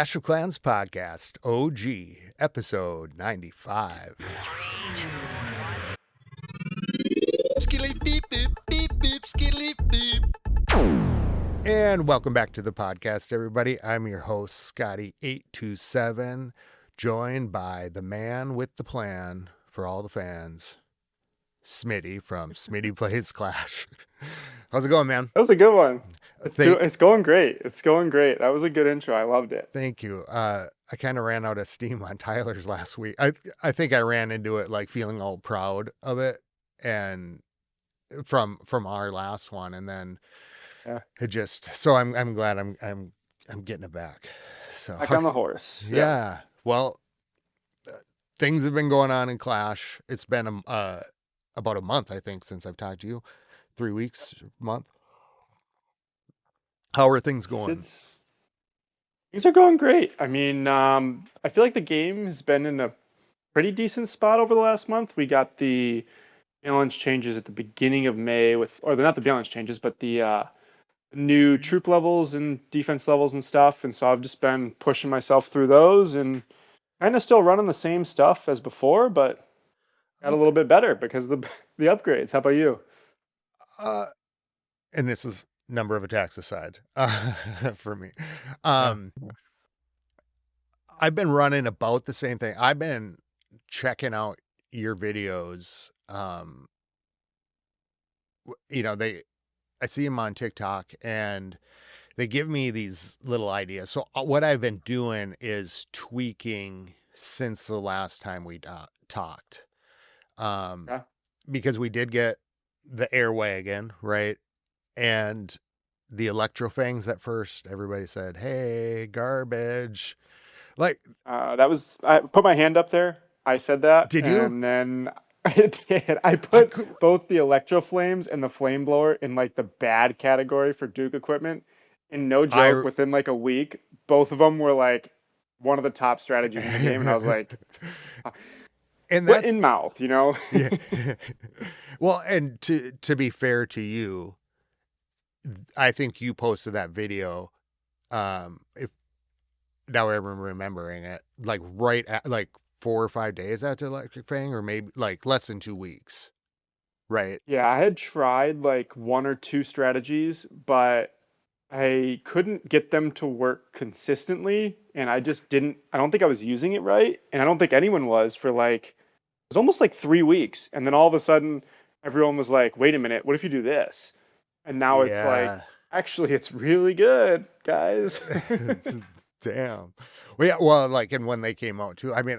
Clash of Clans podcast, OG, episode 95. And welcome back to the podcast, everybody. I'm your host, Scotty827, joined by the man with the plan for all the fans, Smitty from Smitty Plays Clash. How's it going, man? That was a good one. It's going great. It's going great. That was a good intro. I loved it. Thank you. I kind of ran out of steam on Tyler's last week. I think I ran into it like feeling all proud of it, and from our last one, and then it just. So I'm glad I'm getting it back. So back on the horse. Yeah. Well, things have been going on in Clash. It's been about a month, I think, since I've talked to you. 3 weeks, month. How are things going? Things are going great. I mean, I feel like the game has been in a pretty decent spot over the last month. We got the balance changes at the beginning of May or not the balance changes, but the new troop levels and defense levels and stuff. And so I've just been pushing myself through those and kind of still running the same stuff as before, but got a little bit better because of the upgrades. How about you? And this is number of attacks aside, for me. I've been running about the same thing. I've been checking out your videos. I see them on TikTok and they give me these little ideas. So what I've been doing is tweaking since the last time we talked. Because we did get the Air Wagon, right? And the Electro Fangs at first, everybody said, hey, garbage. Like, I put my hand up there. I said that. Did you? And then I did. I put both the Electro Flames and the Flame Blower in like the bad category for Duke equipment. And no joke, within like a week, both of them were like one of the top strategies in the game. And I was like, and that's in mouth, Yeah. Well, and to be fair to you, I think you posted that video. If now I'm remembering it, like right at like 4 or 5 days after Electric Fang, or maybe like less than 2 weeks, right? Yeah, I had tried like one or two strategies, but I couldn't get them to work consistently, and I don't think I was using it right, and I don't think anyone was for like it was almost like 3 weeks, and then all of a sudden everyone was like, "Wait a minute, what if you do this?" And now it's like, actually, it's really good, guys. Damn. Well, yeah, well, like, and when they came out too, I mean,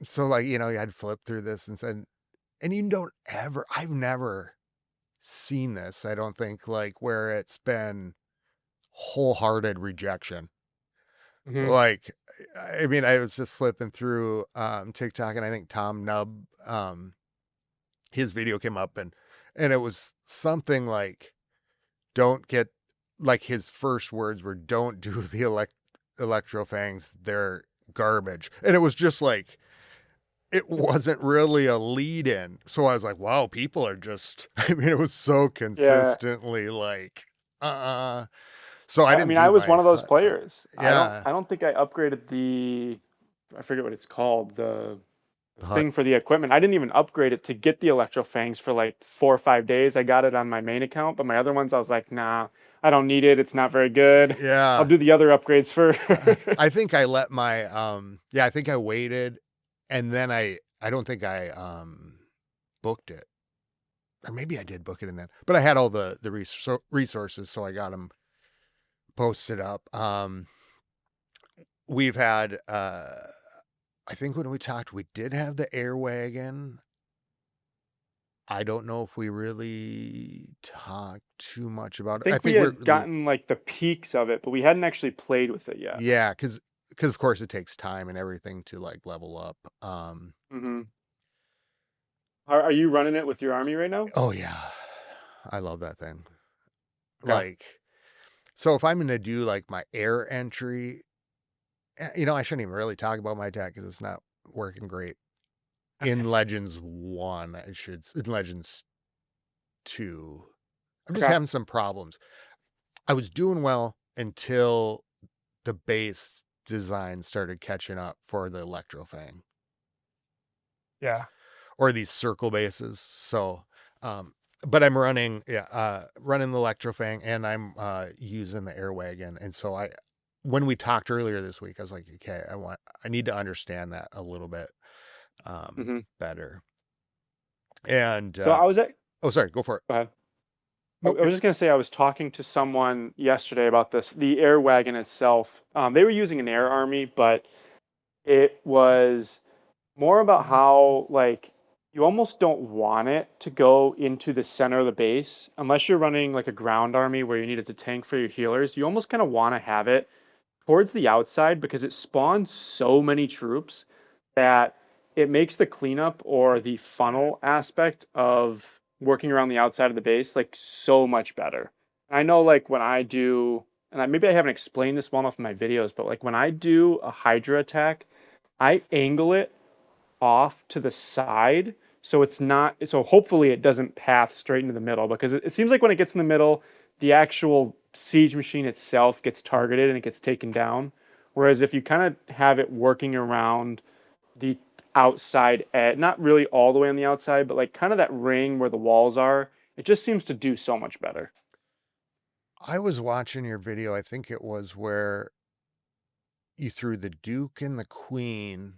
so like, you had flipped through this and said, and I've never seen this, I don't think, like, where it's been wholehearted rejection. Mm-hmm. Like, I mean, I was just flipping through TikTok, and I think Tom Nubb, his video came up, and it was something like, his first words were, don't do the Electro Fangs, they're garbage. And it was just like, it wasn't really a lead in. So I was like, wow, people are just, I mean, it was so consistently So I was one of those players. Yeah. I don't think I upgraded I forget what it's called, the thing for the equipment. I didn't even upgrade it to get the Electro Fangs for like 4 or 5 days. I got it on my main account, but my other ones, I was like, nah, I don't need it. It's not very good. Yeah. I'll do the other upgrades first. I think I let my, I think I waited, and then I don't think I booked it. Or maybe I did book it in then. But I had all the resources, so I got them posted up. We've had, I think when we talked, we did have the Air Wagon. I don't know if we really talked too much about it. I think we had gotten like the peaks of it, but we hadn't actually played with it yet. Yeah, because of course it takes time and everything to like level up. Are you running it with your army right now? Oh yeah, I love that thing. Okay. Like, so if I'm going to do like my air entry, I shouldn't even really talk about my attack because it's not working great. In Legends 1, in Legends 2, I'm just having some problems. I was doing well until the base design started catching up for the Electro Fang Yeah. or these circle bases. So, but I'm running, running the Electro Fang, and I'm using the Air Wagon. And so when we talked earlier this week, I was like, okay, I need to understand that a little bit better. And So I was at. oh, sorry, go for it. Go ahead. I Nope. was just gonna say I was talking to someone yesterday about this. The Air Wagon itself, they were using an Air Army, but it was more about how like you almost don't want it to go into the center of the base unless you're running like a ground army where you need it to tank for your healers. You almost kind of want to have it towards the outside because it spawns so many troops that it makes the cleanup or the funnel aspect of working around the outside of the base like so much better. And I know like when I do, and maybe I haven't explained this well enough in my videos, but like when I do a Hydra attack, I angle it off to the side so it's not, so hopefully it doesn't path straight into the middle, because it seems like when it gets in the middle the actual siege machine itself gets targeted and it gets taken down, whereas if you kind of have it working around the outside not really all the way on the outside, but like kind of that ring where the walls are, it just seems to do so much better. I was watching your video. I think it was where you threw the Duke and the Queen.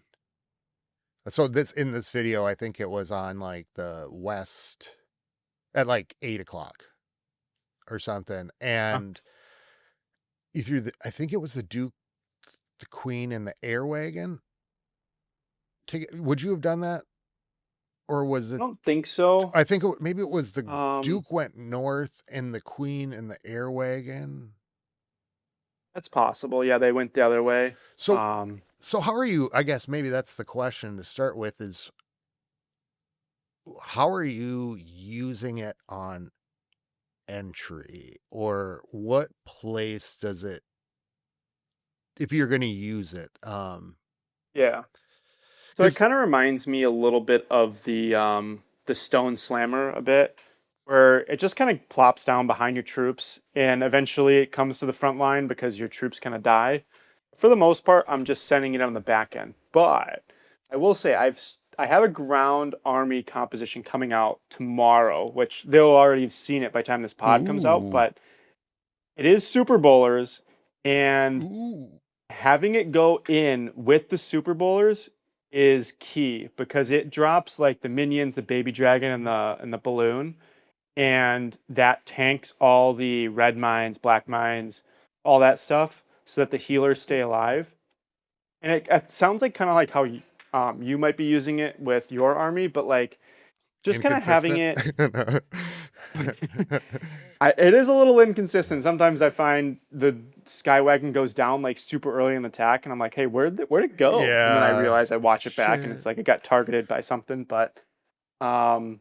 So in this video, I think it was on like the west at like 8 o'clock or something. And you threw I think it was the Duke, the Queen, and the Air Wagon. Would you have done that? Or was I it? don't think so. I think maybe it was the um Duke went north and the Queen and the Air Wagon. that's possible. Yeah, they went the other way. So, so how are you? I guess maybe that's the question to start with is how are you using it on entry, or what place does it, if you're going to use it? Yeah. So it Because kind of reminds me a little bit of the Stone Slammer a bit, where it just kind of plops down behind your troops and eventually it comes to the front line because your troops kind of die. For the most part, I'm just sending it on the back end. But I will say I have a ground army composition coming out tomorrow, which they'll already have seen it by the time this pod comes out, ooh, but it is Super Bowlers, and ooh, having it go in with the Super Bowlers is key because it drops like the minions, the baby dragon, and the balloon, and that tanks all the red mines, black mines, all that stuff, so that the healers stay alive. And it sounds like kind of like how you might be using it with your army, but like just kind of having inconsistent. it. It is a little inconsistent. Sometimes I find the Skywagon goes down like super early in the attack, and I'm like, "Hey, where'd it go?" And then I Yeah, realize I watch it back, and shit. it's like it got targeted by something. But um,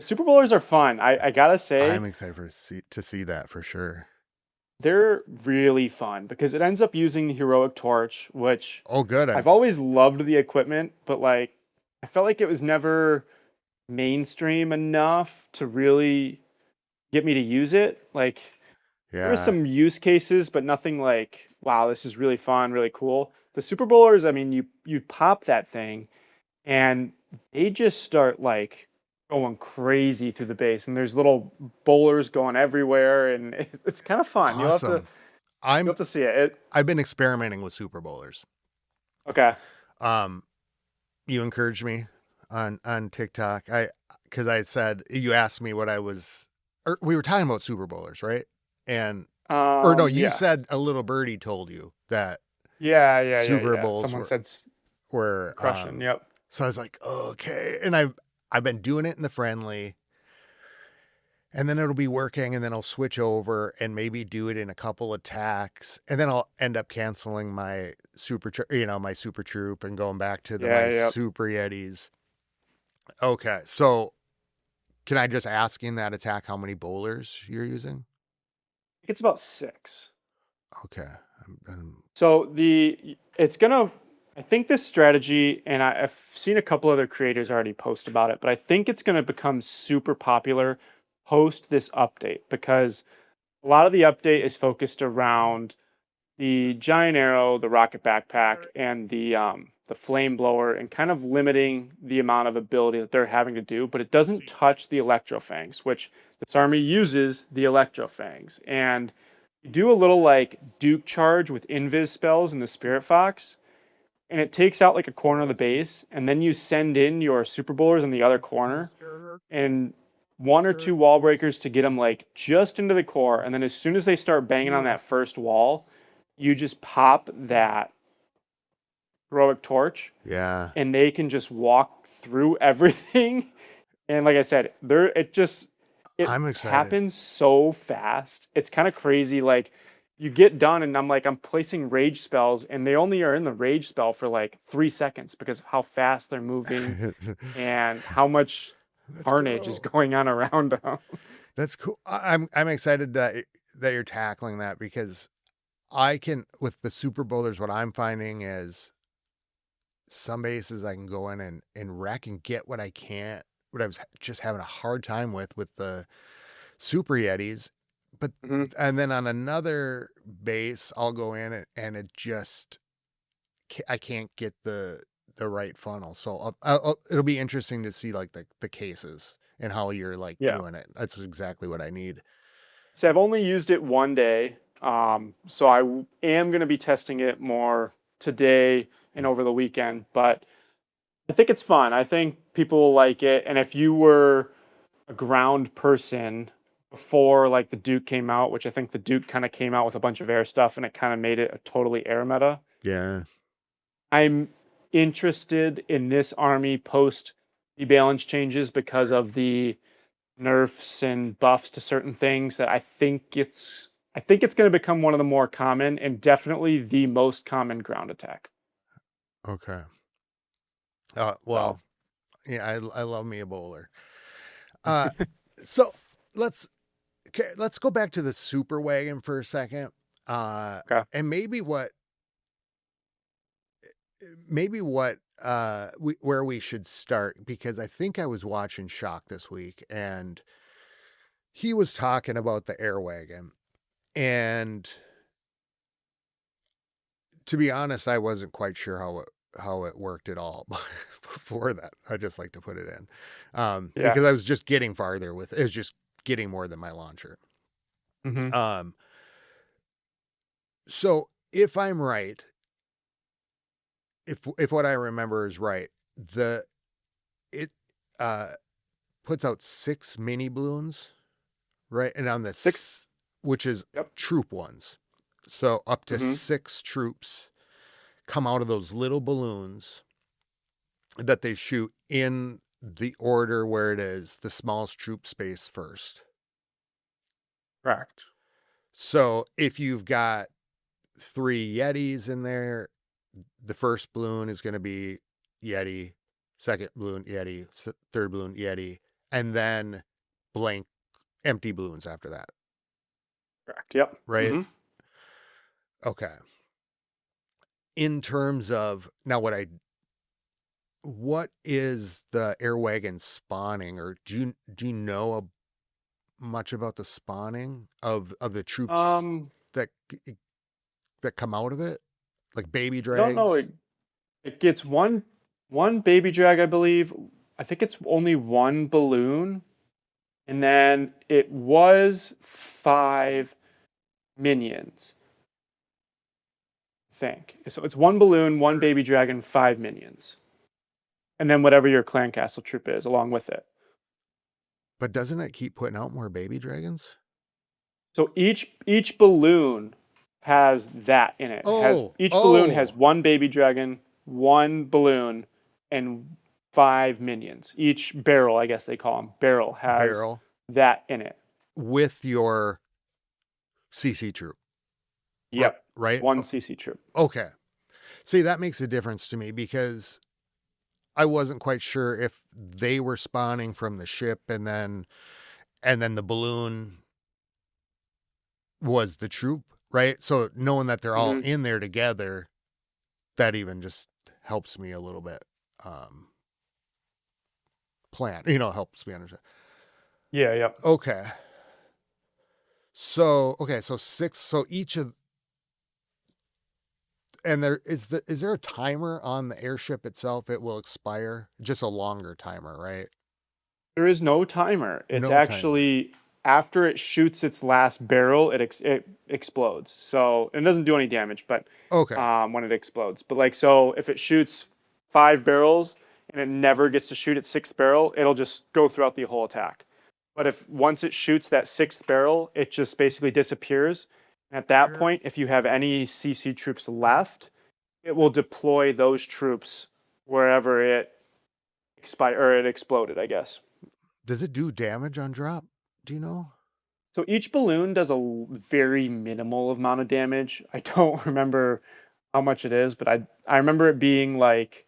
Super Bowlers are fun. I gotta say, I'm excited to see that for sure. they're really fun because it ends up using the heroic torch, which Oh, good. I've always loved the equipment, but like I felt like it was never mainstream enough to really get me to use it. Like there was Yeah. some use cases, but nothing like, wow, this is really fun, really cool. The Super Bowlers, I mean, you pop that thing and they just start like going crazy through the base, and there's little bowlers going everywhere, and it's kind of fun. Awesome. You'll have to see it. I've been experimenting with Super Bowlers. Okay. Um, you encouraged me on TikTok. Because I said, you asked me what I was, or we were talking about Super Bowlers, right? And or no, you Yeah. said a little birdie told you that Super Yeah. Bowls Someone said were crushing. Yep. so I was like, okay. And I've been doing it in the friendly, and then it'll be working, and then I'll switch over and maybe do it in a couple attacks, and then I'll end up canceling my my super troop and going back to my Yep. super yetis. Okay, so can I just ask in that attack how many bowlers you're using? I think it's about 6. Okay. So it's gonna. I think this strategy, and I've seen a couple other creators already post about it, but I think it's gonna become super popular post this update because a lot of the update is focused around the giant arrow, the rocket backpack, and the flame blower, and kind of limiting the amount of ability that they're having to do. But it doesn't touch the Electro Fangs, which this army uses the Electro Fangs. And you do a little like Duke charge with invis spells in the Spirit Fox, and it takes out like a corner of the base, and then you send in your Super Bowlers in the other corner, and one or two wall breakers to get them like just into the core, and then as soon as they start banging on that first wall, you just pop that heroic torch, Yeah. and they can just walk through everything. And like I said, it I'm excited. happens so fast. It's kind of crazy. Like you get done, and I'm placing rage spells, and they only are in the rage spell for like 3 seconds because of how fast they're moving and how much carnage is going on around them. That's cool. I'm excited that you're tackling that, because I can, with the Super Bowlers, what I'm finding is some bases I can go in and wreck and get what I can't, what I was just having a hard time with the Super Yetis. But Mhm. and then on another base, I'll go in and it just, I can't get the right funnel. So it'll be interesting to see like the cases and how you're like Yeah. doing it. That's exactly what I need. So I've only used it one day. So am going to be testing it more today and over the weekend, but I think it's fun. I think people will like it. And if you were a ground person before like the Duke came out, which I think the Duke kind of came out with a bunch of air stuff and it kind of made it a totally air meta. Yeah. I'm interested in this army post the balance changes because of the nerfs and buffs to certain things that I think it's going to become one of the more common and definitely the most common ground attack. Okay. So, Well, yeah, I love me a bowler. Uh, so let's let's go back to the Super Wagon for a second. okay. And maybe what where we should start, because I think I was watching Shock this week and he was talking about the Air Wagon, and to be honest, I wasn't quite sure how it worked at all before that. I just like to put it in, Yeah. because I was just getting farther with it. Was just getting more than my launcher. Hmm. Um, so if I'm right, if what I remember is right, the it uh puts out 6 mini balloons, right? And on the Six. which is Yep. troop ones. So up to Hmm. 6 troops come out of those little balloons that they shoot in the order where it is the smallest troop space first. Correct. So if you've got 3 Yetis in there, the first balloon is going to be Yeti, second balloon Yeti, third balloon Yeti, and then blank empty balloons after that, Correct. Yep. right? Hmm. Okay. In terms of now, what is the Air Wagon spawning, or do you know much about the spawning of the troops Um, that come out of it, like baby I don't know. drags? It gets one baby drag, I believe. I think it's only one balloon, and then it was 5 minions. I think so. It's one balloon, one baby dragon, 5 minions, and then whatever your clan castle troop is along with it. But doesn't it keep putting out more baby dragons? So each balloon has that in it. Has Oh, each balloon has oh, one baby dragon, one balloon, and 5 minions. Each barrel, I guess they call them, barrel has barrel that in it. with your CC troop, Yep, right? one CC troop. Okay. See, that makes a difference to me, because I wasn't quite sure if they were spawning from the ship, and then the balloon was the troop, right? So knowing that they're all Hmm. in there together, that even just helps me a little bit. Um, Plan, helps me understand. Yeah, yep. Okay. So 6. So each of And is there a timer on the airship itself? It will expire. Just a longer timer, right? There is no timer. It's No timer. actually after it shoots its last barrel, it explodes. So it doesn't do any damage, but Okay. when it explodes. But like so, if it shoots 5 barrels and it never gets to shoot its sixth barrel, it'll just go throughout the whole attack. But if once it shoots that sixth barrel, it just basically disappears. And at that point, if you have any CC troops left, it will deploy those troops wherever it exploded, I guess. Does it do damage on drop? Do you know? So each balloon does a very minimal amount of damage. I don't remember how much it is, but I remember it being like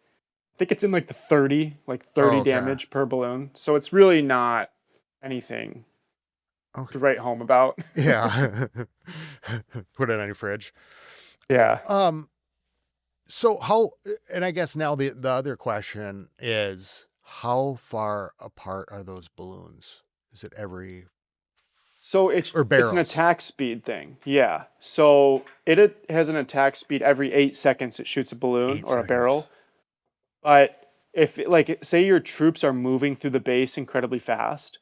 I think it's in like the 30, like 30 Oh, okay. damage per balloon. So it's really not anything Okay. to write home about. Yeah. Put it on your fridge. Yeah. Um, so how, and I guess now the other question is how far apart are those balloons? Is it every So or it's an barrels? attack speed thing. Yeah. So it has an attack speed every 8 seconds it shoots a balloon Eight or a seconds. barrel. But if like say your troops are moving through the base incredibly fast,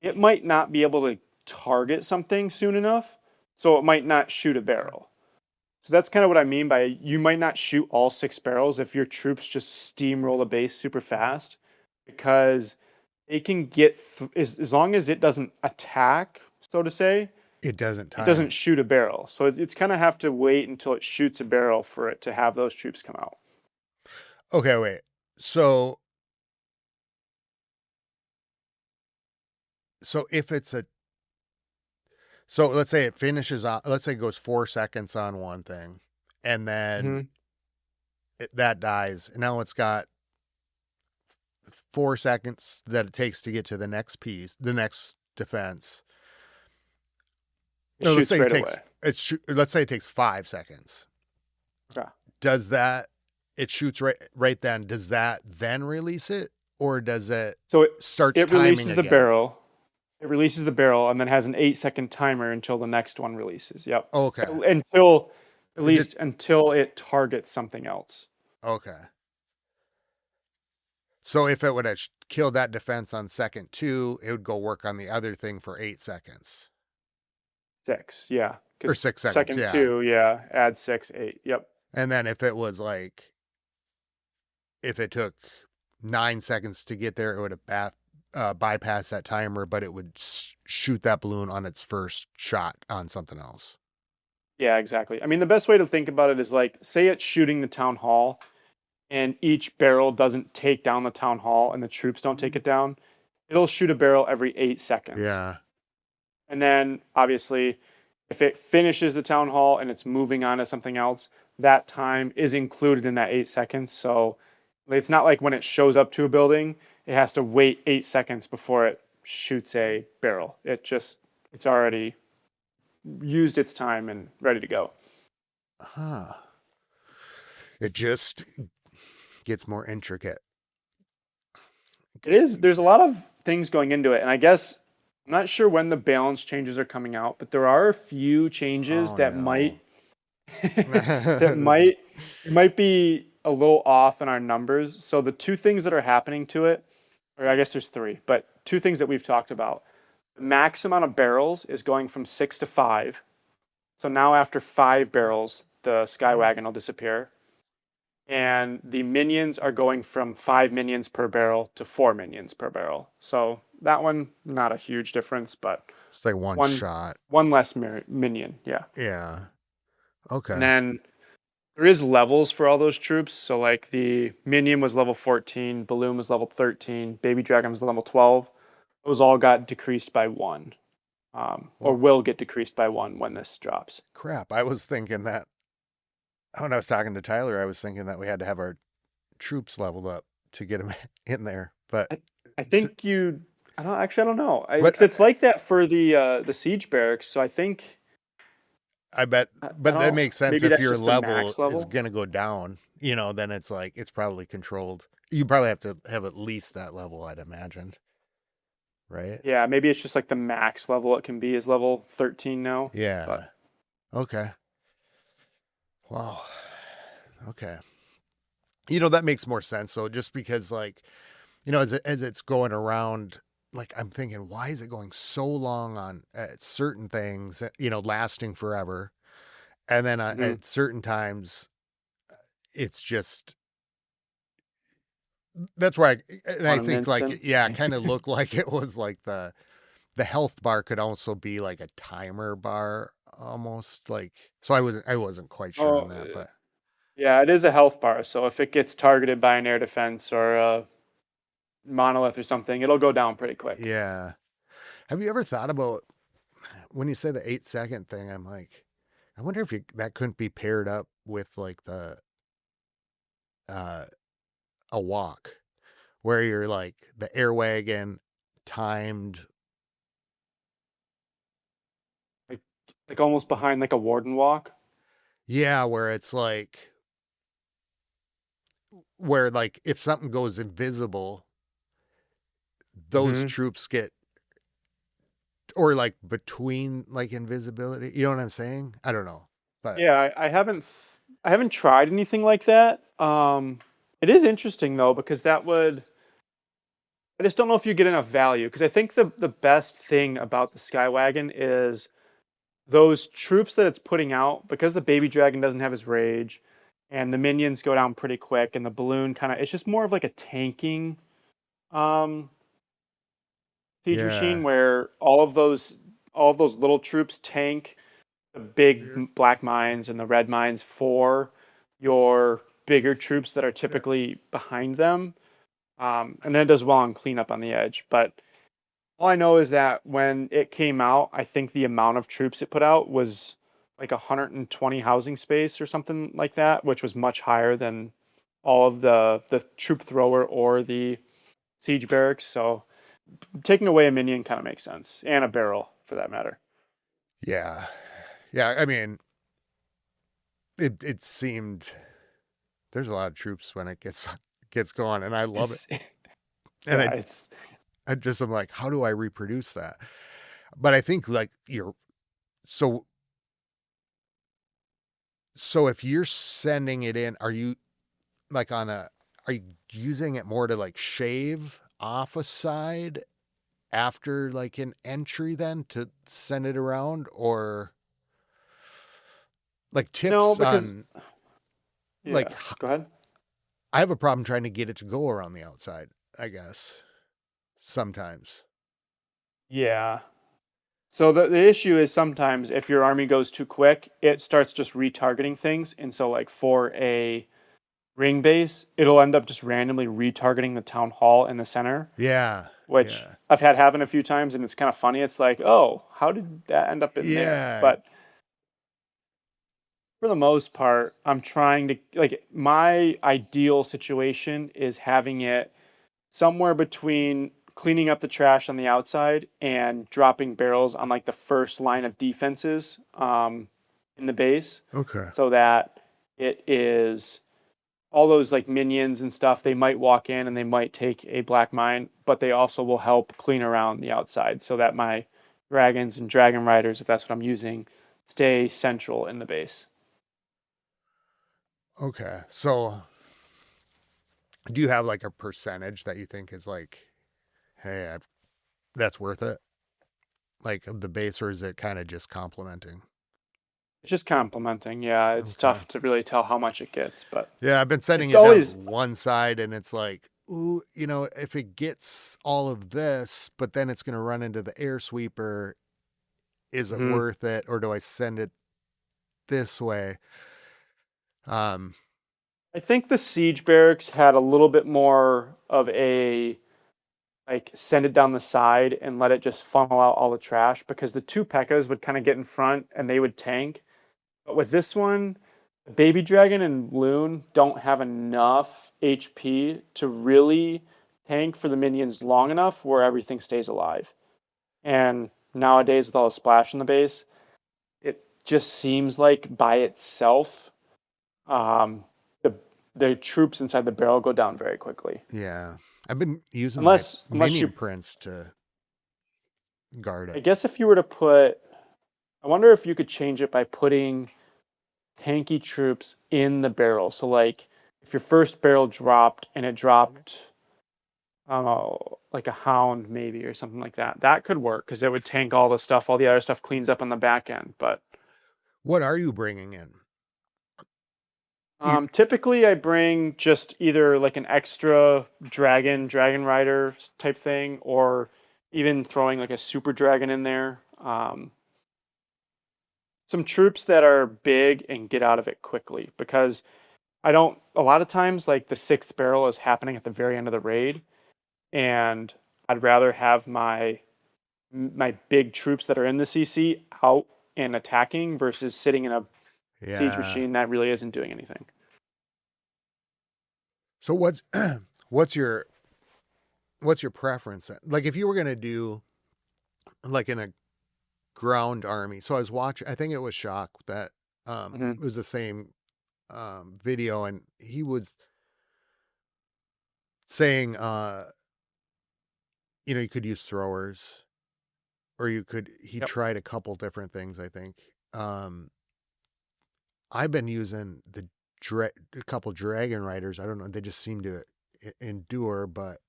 it might not be able to target something soon enough, so it might not shoot a barrel. So that's kind of what I mean by you might not shoot all 6 barrels if your troops just steamroll the base super fast, because it can get as long as it doesn't attack, so to say, It doesn't it doesn't time. shoot a barrel. So it's kind of have to wait until it shoots a barrel for it to have those troops come out. Okay, wait. So so if it's a so let's say it finishes on, let's say it goes 4 seconds on one thing, and then Mhm. that dies. And now it's got 4 seconds that it takes to get to the next piece, the next defense. It No, let's shoots say it right takes away. let's say it takes 5 seconds. Okay. Does that it shoots right then? Does that then release it, or does it So starts it timing releases the again? barrel. It releases the barrel and then has an 8 second timer until the next one releases. Yep. Okay. Until at It did, least until it targets something else. okay. So if it would have killed that defense on second two, it would go work on the other thing for 8 seconds 6. Yeah. or Because 6 seconds. second Yeah. 2, yeah, add 6, 8. Yep. And then if it was like, if it took 9 seconds to get there, it would have bypassed that timer, but it would shoot that balloon on its first shot on something else. Yeah, exactly. I mean, the best way to think about it is like, say it's shooting the town hall and each barrel doesn't take down the town hall and the troops don't take it down. It'll shoot a barrel every 8 seconds. Yeah. And then obviously, if it finishes the town hall and it's moving on to something else, that time is included in that 8 seconds. So it's not like when it shows up to a building, it has to wait 8 seconds before it shoots a barrel. It's already used its time and ready to go. Huh. It just gets more intricate. It is. There's a lot of things going into it, and I guess I'm not sure when the balance changes are coming out, but there are a few changes Oh that no. might that might be a little off in our numbers. So the two things that are happening to it, or I guess there's three, but two things that we've talked about. The max amount of barrels is going from 6 to 5. So now after 5 barrels, the Sky Wagon will disappear. And the minions are going from 5 minions per barrel to 4 minions per barrel. So that one, not a huge difference, but It's like one one shot. one less minion, yeah. Yeah. And Okay. then there is levels for all those troops. So like the minion was level 14, balloon was level 13, baby dragon was level 12. Those all got decreased by one, or Well, will get decreased by one when this drops. crap. I was thinking that when I was talking to Tyler, I was thinking that we had to have our troops leveled up to get them in there. I, I think I don't know. But Because it's like that for the siege barracks. So I think I bet, I but that don't. makes sense Maybe if that's your just the level max is level. going to go down, then it's like, it's probably controlled. You probably have to have at least that level, I'd imagine. Right? Yeah, maybe it's just like the max level it can be is level 13 now. But Yeah. Okay. Wow. Okay. You know, that makes more sense. So just because like, you know, as it's going around, like I'm thinking, why is it going so long on certain things, you know, lasting forever, and then Hmm. at certain times, it's just that's where and I On an think like instant. yeah, it kind of looked like it was like the health bar could also be like a timer bar almost like. So I wasn't quite sure on Oh, that, but yeah, it is a health bar. So if it gets targeted by an air defense or a monolith or something, it'll go down pretty quick. yeah. Have you ever thought about when you say the 8 second thing? I'm like, I wonder if that couldn't be paired up with like the uh a walk where you're like the Air Wagon timed. Like like almost behind like a warden walk. Yeah, where it's like where like if something goes invisible, those Hmm. troops get or like between like invisibility. You know what I'm saying? I don't know. But Yeah, I haven't tried anything like that. It is interesting though because that would I just don't know if you get enough value because I think the best thing about the Skywagon is those troops that it's putting out because the baby dragon doesn't have his rage and the minions go down pretty quick and the balloon kind of it's just more of like a tanking um siege machine yeah. where all of those little troops tank the big black mines and the red mines for your bigger troops that are typically behind them. And then it does well on cleanup on the edge. But all I know is that when it came out, I think the amount of troops it put out was like 120 housing space or something like that, which was much higher than all of the troop thrower or the siege barracks. So taking away a minion kind of makes sense, and a barrel for that matter. Yeah. Yeah. I mean, it seemed there's a lot of troops when it gets going, and I love it. It's And yeah, I it's I just I'm like, how do I reproduce that? But I think like you're so so if you're sending it in, are you like on a are you using it more to like shave off a side after like an entry then to send it around or like no tips because on like yeah. Go ahead. I have a problem trying to get it to go around the outside, I guess. Sometimes. Yeah. So the issue is sometimes if your army goes too quick, it starts just retargeting things. And so like for a ring base, it'll end up just randomly retargeting the town hall in the center, Yeah. which Yeah. I've had happen a few times and it's kind of funny. It's like, oh, how did that end up in there? Yeah. But for the most part, I'm trying to like my ideal situation is having it somewhere between cleaning up the trash on the outside and dropping barrels on like the first line of defenses in the base Okay. so that it is all those like minions and stuff they might walk in and they might take a black mine but they also will help clean around the outside so that my dragons and dragon riders if that's what I'm using stay central in the base. Okay. So do you have like a percentage that you think is like, hey, that's worth it? Like of the base, or is it kind of just complimenting? It's just complementing. Yeah, it's Okay. tough to really tell how much it gets, but Yeah, I've been setting it's it always down one side and it's like, ooh, you know, if it gets all of this, but then it's going to run into the air sweeper, is it mhm. worth it? Or do I send it this way? Um, I think the siege barracks had a little bit more of a like send it down the side and let it just funnel out all the trash because the two P.E.K.K.A.s would kind of get in front and they would tank. But with this one, Baby Dragon and Loon don't have enough HP to really tank for the minions long enough where everything stays alive. And nowadays, with all the splash in the base, it just seems like by itself, um, the the troops inside the barrel go down very quickly. yeah, I've been using my Unless minion you prints to guard I it. guess if you were to put, I wonder if you could change it by putting tanky troops in the barrel. So like if your first barrel dropped and it dropped, I don't know, like a hound maybe or something like that, that could work because it would tank all the stuff. All the other stuff cleans up on the back end. But What are you bringing in? You, typically I bring just either like an extra dragon rider type thing, or even throwing like a super dragon in there. Some troops that are big and get out of it quickly, because I don't, a lot of times like the sixth barrel is happening at the very end of the raid, and I'd rather have my big troops that are in the CC out and attacking versus sitting in a siege yeah. machine that really isn't doing anything. So what's your what's your preference? Like if you were gonna do like in a ground army. So I was watching. I think it was Shock that Hmm. it was the same video, and he was saying you could use throwers, or he Yep. tried a couple different things. I think I've been using a couple dragon riders. I don't know. They just seem to endure. But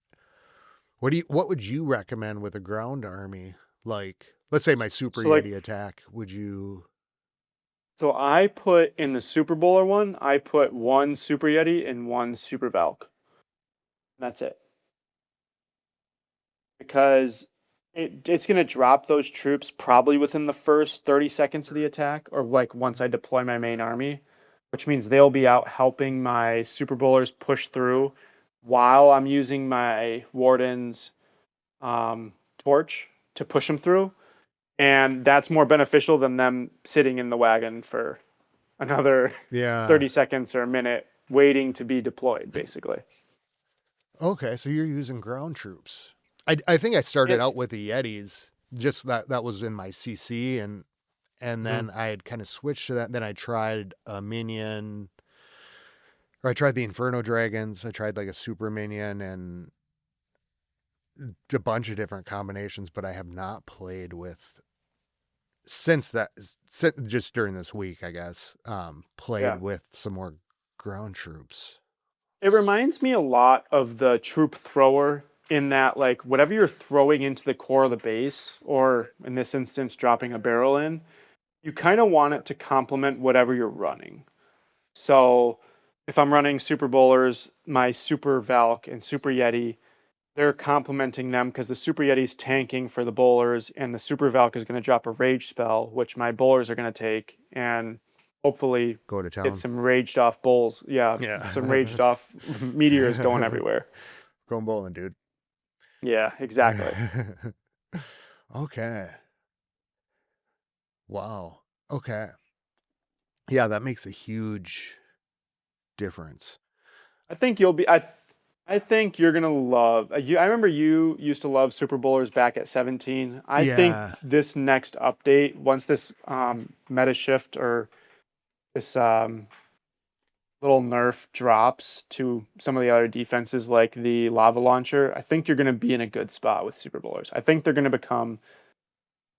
what would you recommend with a ground army? Like, let's say my super So like, yeti attack. Would you? so I put in the Super Bowler one, I put one Super Yeti and one Super Valk. That's it. Because it's going to drop those troops probably within the first 30 seconds of the attack, or like once I deploy my main army, which means they'll be out helping my Super Bowlers push through while I'm using my Warden's torch to push them through. And that's more beneficial than them sitting in the wagon for another Yeah. 30 seconds or a minute waiting to be deployed, basically. Okay, so you're using ground troops. I think I started It, out with the Yetis, just that was in my CC, and Mhm. then I had kind of switched to that. Then I tried a minion, or I tried the Inferno Dragons. I tried like a super minion and a bunch of different combinations, but I have not played with since that just during this week, I guess. Played Yeah. with some more ground troops. It reminds me a lot of the troop thrower, in that, like, whatever you're throwing into the core of the base, or in this instance, dropping a barrel in, you kind of want it to complement whatever you're running. So if I'm running Super Bowlers, my Super Valk and Super Yeti, they're complementing them because the Super Yeti's tanking for the bowlers, and the Super Valk is going to drop a rage spell, which my bowlers are going to take, and hopefully Go to get town. some raged off bowls. Yeah, some Yeah. raged off meteors going everywhere. Going bowling, dude. Yeah, exactly. Okay. Wow. Okay. Yeah, that makes a huge difference. I think you'll be. I think you're gonna love. I remember you used to love Super Bowlers back at 17. I think Yeah. this next update, once this meta shift, or this little nerf drops to some of the other defenses like the lava launcher, I think you're going to be in a good spot with Super Bowlers. I think they're going to become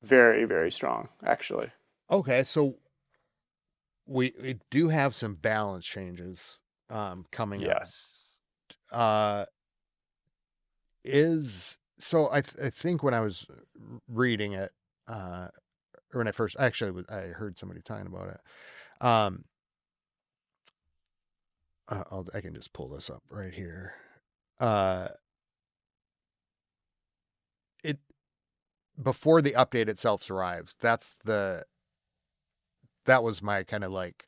very, very strong, actually. Okay, so we do have some balance changes coming up. Yes. Uh is so I think when I was reading it or when I first actually I heard somebody talking about it. Um I can just pull this up right here. Uh it Before the update itself arrives, that was my kind of like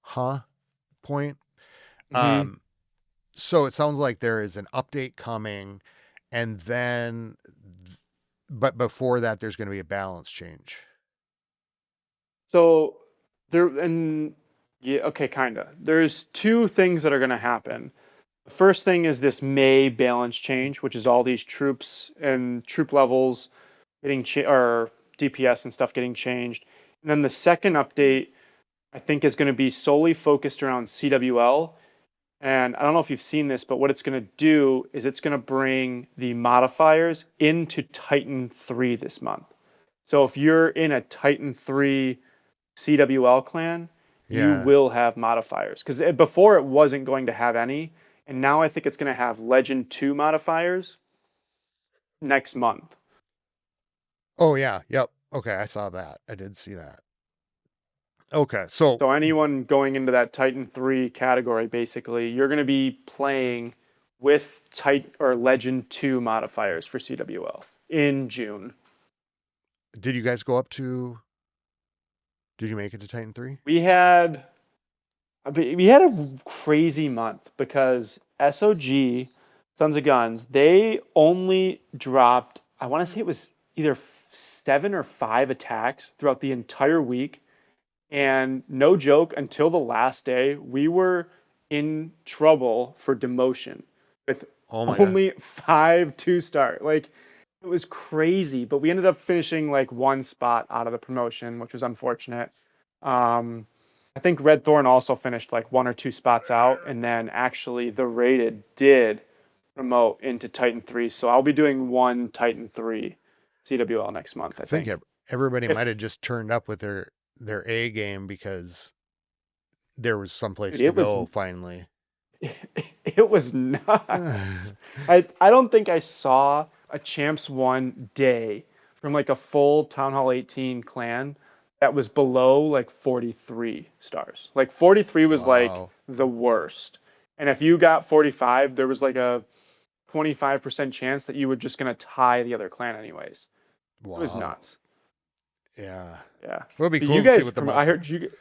huh point. Hmm. Um so it sounds like there is an update coming, and then but before that there's going to be a balance change. So there, and yeah, okay, kind of. There's two things that are going to happen. The first thing is this May balance change, which is all these troops and troop levels getting or DPS and stuff getting changed. And then the second update, I think, is going to be solely focused around CWL. And I don't know if you've seen this, but what it's going to do is it's going to bring the modifiers into Titan 3 this month. So if you're in a Titan 3 CWL clan, you Yeah. will have modifiers. Because before it wasn't going to have any, and now I think it's going to have Legend 2 modifiers next month. Oh yeah. Yep. Okay, I saw that. I did see that. Okay, so So anyone going into that Titan 3 category, basically, you're going to be playing with Titan or Legend 2 modifiers for CWL in June. did you guys go up to? Did you make it to Titan 3? We had we had a crazy month because SOG Sons of Guns, they only dropped, I want to say it was either 7 or 5 attacks throughout the entire week. And no joke, until the last day, we were in trouble for demotion with Oh my god. only 5 2-star. Like, it was crazy, but we ended up finishing like 1 spot out of the promotion, which was unfortunate. I think Red Thorn also finished like 1 or 2 spots out, and then actually the rated did promote into Titan 3. So I'll be doing one Titan 3 CWL next month, I I think think. everybody might If have just turned up with their A game because there was someplace dude, to it was go finally. it was nuts. I don't think I saw a Champs 1 day from like a full Town Hall 18 clan that was below like 43 stars. Like 43 was like Wow. the worst. And if you got 45, there was like a 25% chance that you were just going to tie the other clan anyways. It was Wow. nuts. Yeah. Yeah. It would be But cool you to see guys, what the I month. heard you,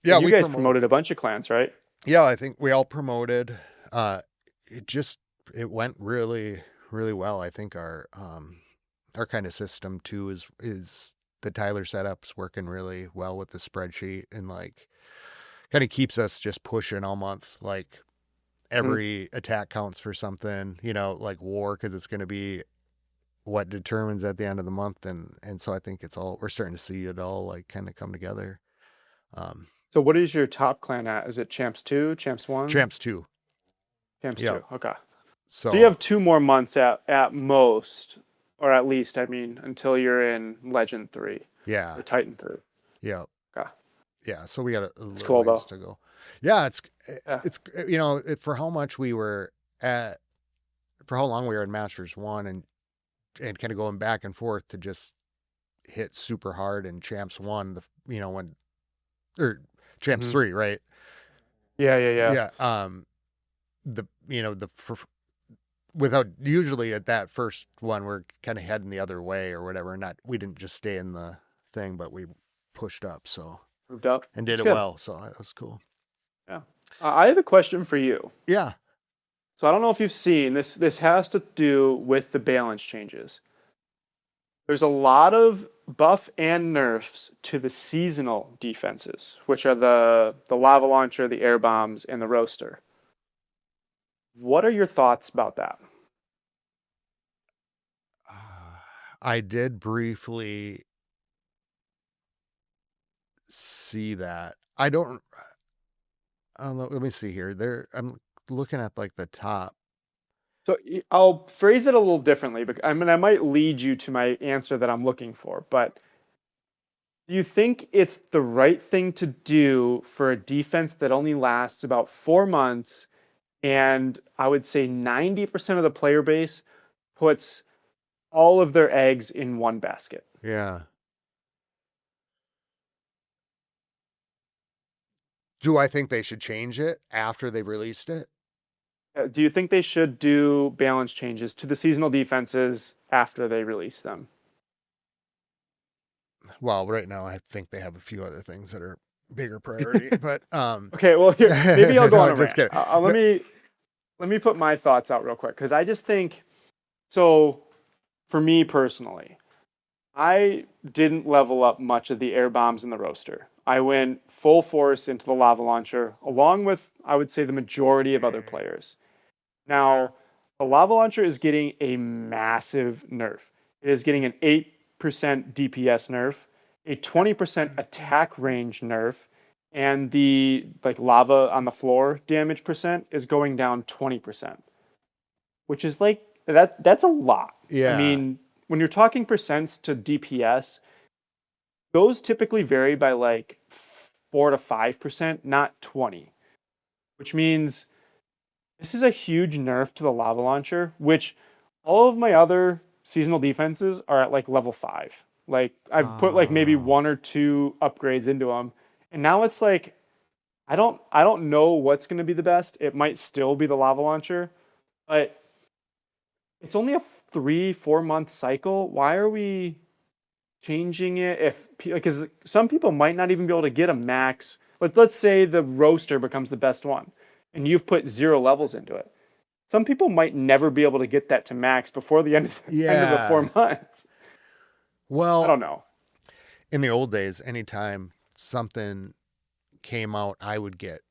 Yeah, you we guys promoted. promoted a bunch of clans, right? Yeah, I think we all promoted. It just it went really really well. I think our kind of system too is the Tyler setup's working really well with the spreadsheet and like kind of keeps us just pushing all month. Like Mhm. every attack counts for something, like war because it's going to be what determines at the end of the month, and so I think it's all we're starting to see it all like kind of come together. Um, So what is your top clan at? Is it Champs 2, Champs 1? Champs too. Champs Yeah. 2. Okay. So you So have 2 more months at most, or at least, I mean, until you're in Legend 3 yeah, or Titan 3. yeah. Okay. Yeah, so we got a It's little cool ways though. to go. Yeah, Yeah. it's for how much we were at for how long we were in Masters 1 and kind of going back and forth to just hit super hard in Champs 1 when or Champs hmm 3, right? Yeah, yeah, yeah. Yeah, the the without usually at that first one we're kind of heading the other way or whatever, not we didn't just stay in the thing, but we pushed up so Moved up. and did That's it good. well, so that was cool. Yeah. I have a question for you. Yeah. So I don't know if you've seen this. This has to do with the balance changes. There's a lot of buff and nerfs to the seasonal defenses, which are the lava launcher, the air bombs, and the roaster. What are your thoughts about that? I did briefly see that. I don't. Let me see here. There, I'm looking at like the top. So I'll phrase it a little differently, but I mean I might lead you to my answer that I'm looking for. But do you think it's the right thing to do for a defense that only lasts about 4 months, and I would say 90% of the player base puts all of their eggs in one basket? Yeah. Do I think they should change it after they've released it? Do you think they should do balance changes to the seasonal defenses after they release them? Well, right now I think they have a few other things that are bigger priority. But Okay, well here maybe I'll go on no, a just rant. kidding. Let No, me put my thoughts out real quick because I just think so. For me personally, I didn't level up much of the air bombs in the roaster. I went full force into the lava launcher, along with I would say the majority of other players. Now, the lava launcher is getting a massive nerf. It is getting an 8% DPS nerf, a 20% attack range nerf, and the like lava on the floor damage percent is going down 20%, which is like that's a lot. I yeah, mean, when you're talking percents to DPS, those typically vary by like 4 to 5%, not 20, which means this is a huge nerf to the lava launcher, which all of my other seasonal defenses are at like level 5. Like I've put like maybe Oh, one or two upgrades into them, and now it's like I don't know what's going to be the best. It might still be the lava launcher, but it's only a 3 4 month cycle. Why are we changing it? If because some people might not even be able to get a max. Let's say the roaster becomes the best one, and you've put 0 levels into it. Some people might never be able to get that to max before the end of the yeah. 4 months. I Well, don't know. in the old days, anytime something came out, I would get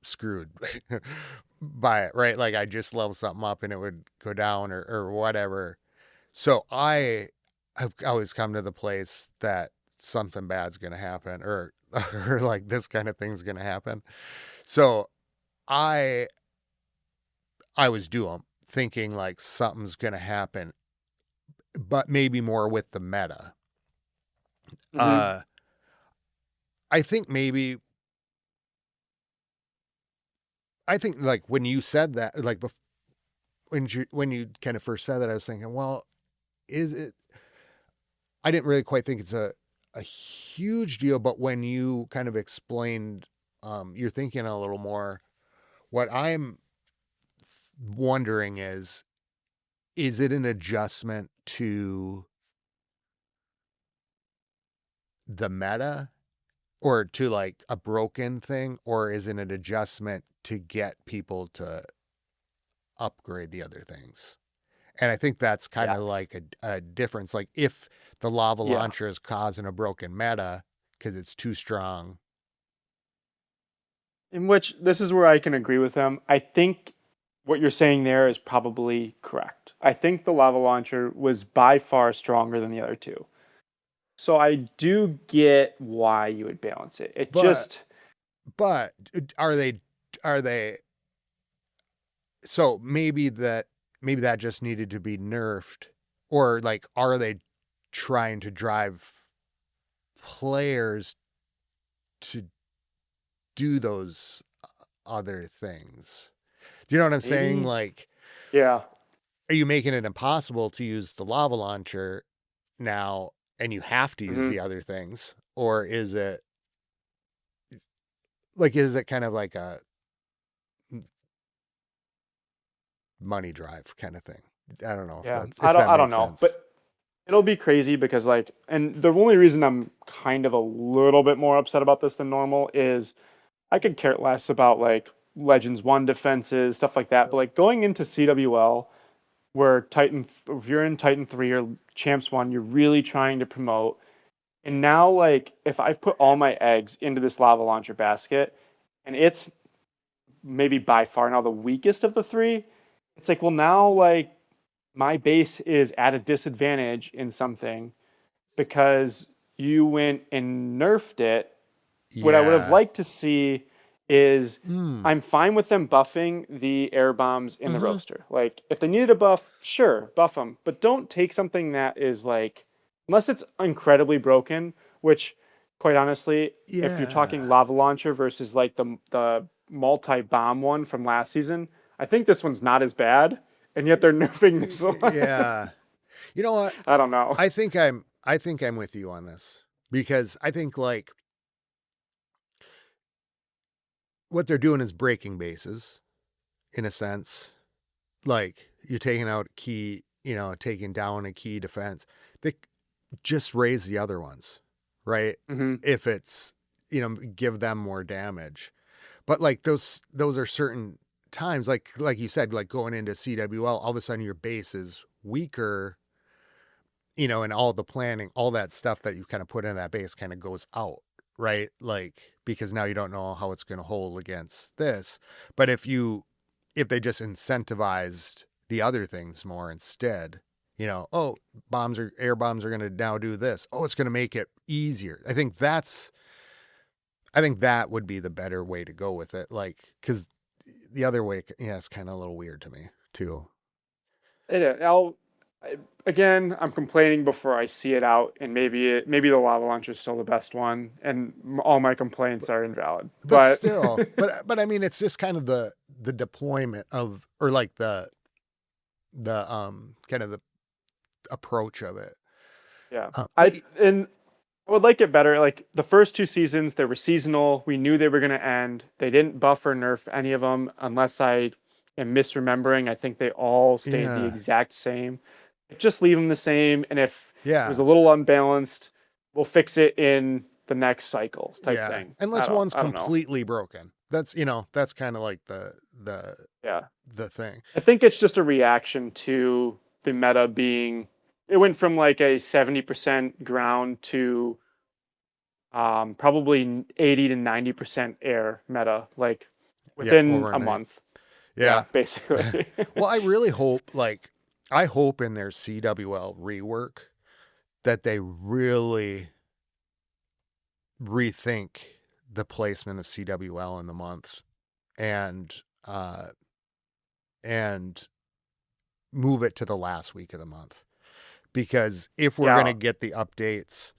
screwed by it, right? Like I just level something up and it would go down or whatever. So I have always come to the place that something bad's going to happen or like this kind of thing's going to happen. So I I was doing thinking like something's going to happen, but maybe more with the meta. Hmm. Uh I think maybe I think like when you said that like when you kind of first said that I was thinking, well, is it I didn't really quite think it's a huge deal, but when you kind of explained you're thinking a little more, what I'm wondering is it an adjustment to the meta or to like a broken thing, or is it an adjustment to get people to upgrade the other things? And I think that's kind Yeah, of like a difference. Like if the lava yeah. launcher is causing a broken meta because it's too strong. In which this is where I can agree with them. I think what you're saying there is probably correct. I think the lava launcher was by far stronger than the other two. So I do get why you would balance it. It But just but are they so maybe that just needed to be nerfed, or like are they trying to drive players to do those other things? Do you know what I'm saying? maybe, Like, yeah. are you making it impossible to use the lava launcher now and you have to use Hmm. the other things? Or is it kind of like a money drive kind of thing? I don't know if Yeah. that's I if don't that I don't makes know. sense. But it'll be crazy because like and the only reason I'm kind of a little bit more upset about this than normal is I could care less about like Legends 1 defenses, stuff like that. But like going into CWL where if you're in Titan 3 or Champs 1, you're really trying to promote. And now like if I've put all my eggs into this lava launcher basket and it's maybe by far now the weakest of the three, it's like well now like my base is at a disadvantage in something because you went and nerfed it. What I would have Yeah. liked to see is Mm. I'm fine with them buffing the air bombs in the Mm-hmm. roaster. Like if they needed a buff, sure, buff them, but don't take something that is like unless it's incredibly broken, which quite honestly, if you're Yeah. talking lava launcher versus like the multi-bomb one from last season, I think this one's not as bad, and yet they're nerfing this one. Yeah. You know what? I don't know. I think I'm with you on this because I think like what they're doing is breaking bases in a sense. Like you're taking out key, taking down a key defense. They just raise the other ones, right? Hmm. If it's, give them more damage. But like those are certain times, like you said, like going into CWL, all of a sudden your base is weaker, and all the planning, all that stuff that you kind of put in that base kind of goes out, right? Like because now you don't know how it's going to hold against this. But if they just incentivized the other things more instead, oh, air bombs are going to now do this. Oh, it's going to make it easier. I think that would be the better way to go with it. Like, because the other way, yeah, it's kind of a little weird to me too. I'll Again, I'm complaining before I see it out, and maybe the lava launcher is still the best one, and all my complaints are invalid. But But still, but I mean, it's just kind of the deployment of, or like the kind of the approach of it. yeah, But I would like it better. Like the first two seasons, they were seasonal. We knew they were going to end. They didn't buff or nerf any of them, unless I am misremembering. I think they all stayed the yeah, exact same. Just leave them the same, and if it was yeah, a little unbalanced, we'll fix it in the next cycle type yeah. thing. Unless one's I don't know. completely broken. That's, that's kind of like the Yeah. the thing. I think it's just a reaction to the meta being it went from like a 70% ground to probably 80 to 90% air meta, like Yeah, within a overnight. month. Yeah, Yeah. basically. Well, I really hope, like, I hope in their CWL rework that they really rethink the placement of CWL in the month and uh and move it to the last week of the month. Because if we're going Yeah. to get the updates,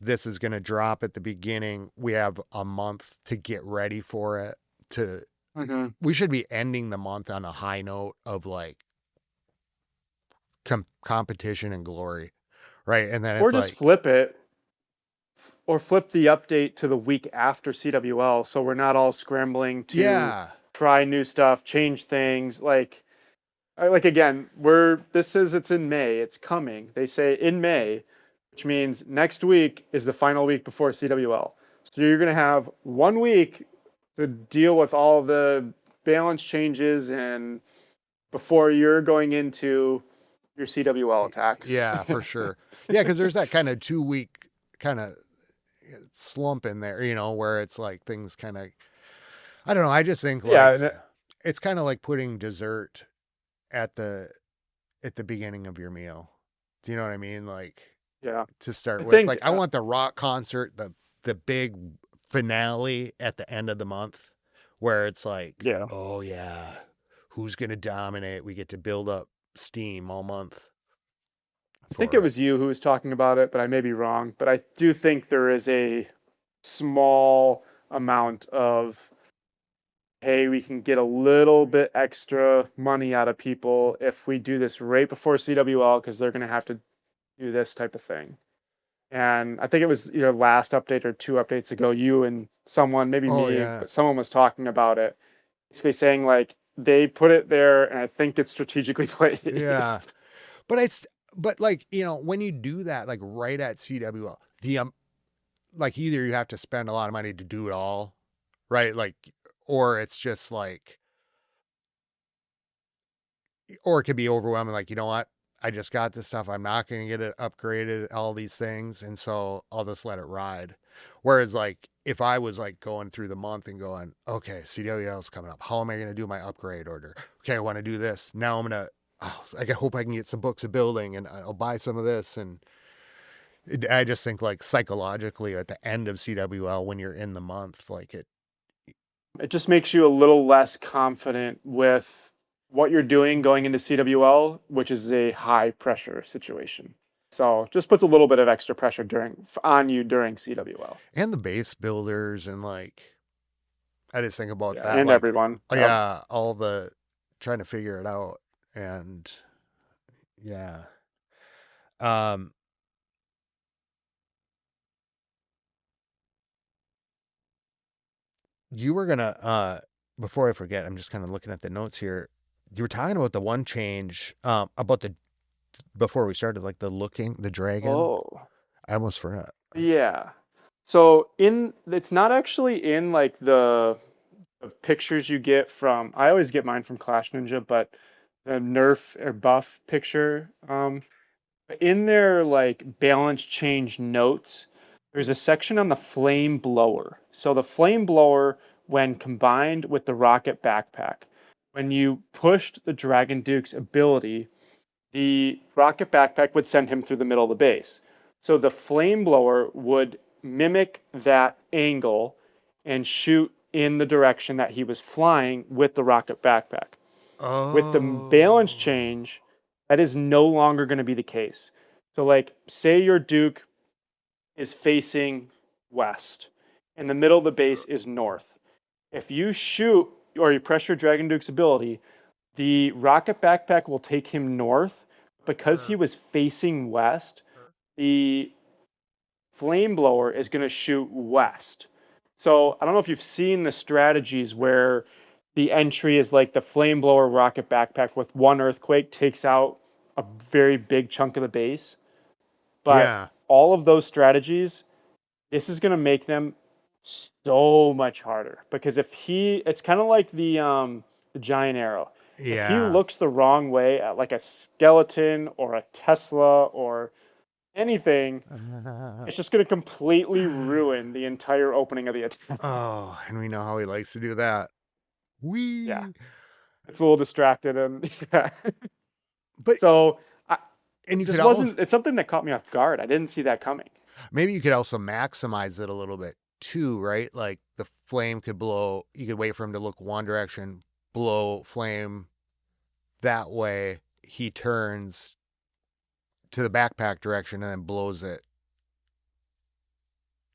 this is going to drop at the beginning. We have a month to get ready for it. To hmm We should be ending the month on a high note of like competition and glory, right? And then Or it's just like, flip it, or flip the update to the week after CWL, so we're not all scrambling to yeah, try new stuff, change things. Like again, we're this is it's in May. It's coming. They say in May, which means next week is the final week before CWL. So you're gonna have 1 week to deal with all the balance changes and before you're going into your CWL attacks. yeah, for sure. Yeah, because there's that kind of 2 week kind of slump in there, where it's like things kind of, I don't know. I just think Yeah, like it's kind of like putting dessert at the beginning of your meal. Do you know what I mean? Like, yeah. to start I with, think like, I want the rock concert, the big finale at the end of the month, where it's like, yeah. oh yeah, who's gonna dominate? We get to build up steam all month I think it for it. was you who was talking about it, but I may be wrong. But I do think there is a small amount of hey, we can get a little bit extra money out of people if we do this right before CWL because they're going to have to do this type of thing. And I think it was either last update or two updates ago, you and someone, maybe Oh me, yeah, but someone was talking about it. Basically saying like they put it there and I think it's strategically yeah. placed. But but like, when you do that, like right at CWL, like either you have to spend a lot of money to do it all, right? Like, or it's just like, or it could be overwhelming. Like, you know what? I just got this stuff. I'm not going to get it upgraded, all these things. And so I'll just let it ride. Whereas, like, if I was like going through the month and going, okay, CWL is coming up. How am I going to do my upgrade order? Okay, I want to do this. Now I'm going to, I hope I can get some books of building and I'll buy some of this. And I just think, like, psychologically at the end of CWL, when you're in the month, like It just makes you a little less confident with what you're doing going into CWL, which is a high pressure situation. So just puts a little bit of extra pressure on you during CWL. and the base builders and like, I just think about Yeah, that. and Like, everyone. oh, Yep. yeah, all the trying to figure it out. And yeah. Um, you were gonna, before I forget, I'm just kind of looking at the notes here. You were talking about the one change, about before we started, like the dragon. Oh, I almost forgot. yeah. So in it's not actually in like the pictures you get from I always get mine from Clash Ninja, but the nerf or buff picture in their like balance change notes, there's a section on the flame blower. So the flame blower, when combined with the rocket backpack, when you pushed the Dragon Duke's ability, the rocket backpack would send him through the middle of the base. So the flame blower would mimic that angle and shoot in the direction that he was flying with the rocket backpack. With the balance Oh, change, That is no longer going to be the case. So, like, say your Duke is facing west, and the middle of the base is north. If you shoot or you press your Dragon Duke's ability, the rocket backpack will take him north. Because he was facing west, the flame blower is going to shoot west. So I don't know if you've seen the strategies where the entry is like the flame blower rocket backpack with one earthquake takes out a very big chunk of the base. But Yeah. all of those strategies, this is going to make them so much harder because it's kind of like the giant arrow. If he Yeah. looks the wrong way at like a skeleton or a Tesla or anything, it's just going to completely ruin the entire opening of the attack. Oh, and we know how he likes to do that. Yeah, Wee. it's a little distracted and yeah. But So and it you could just all wasn't. It's something that caught me off guard. I didn't see that coming. maybe you could also maximize it a little bit too, right? Like the flame could blow, you could wait for him to look one direction, blow flame that way. He turns to the backpack direction and then blows it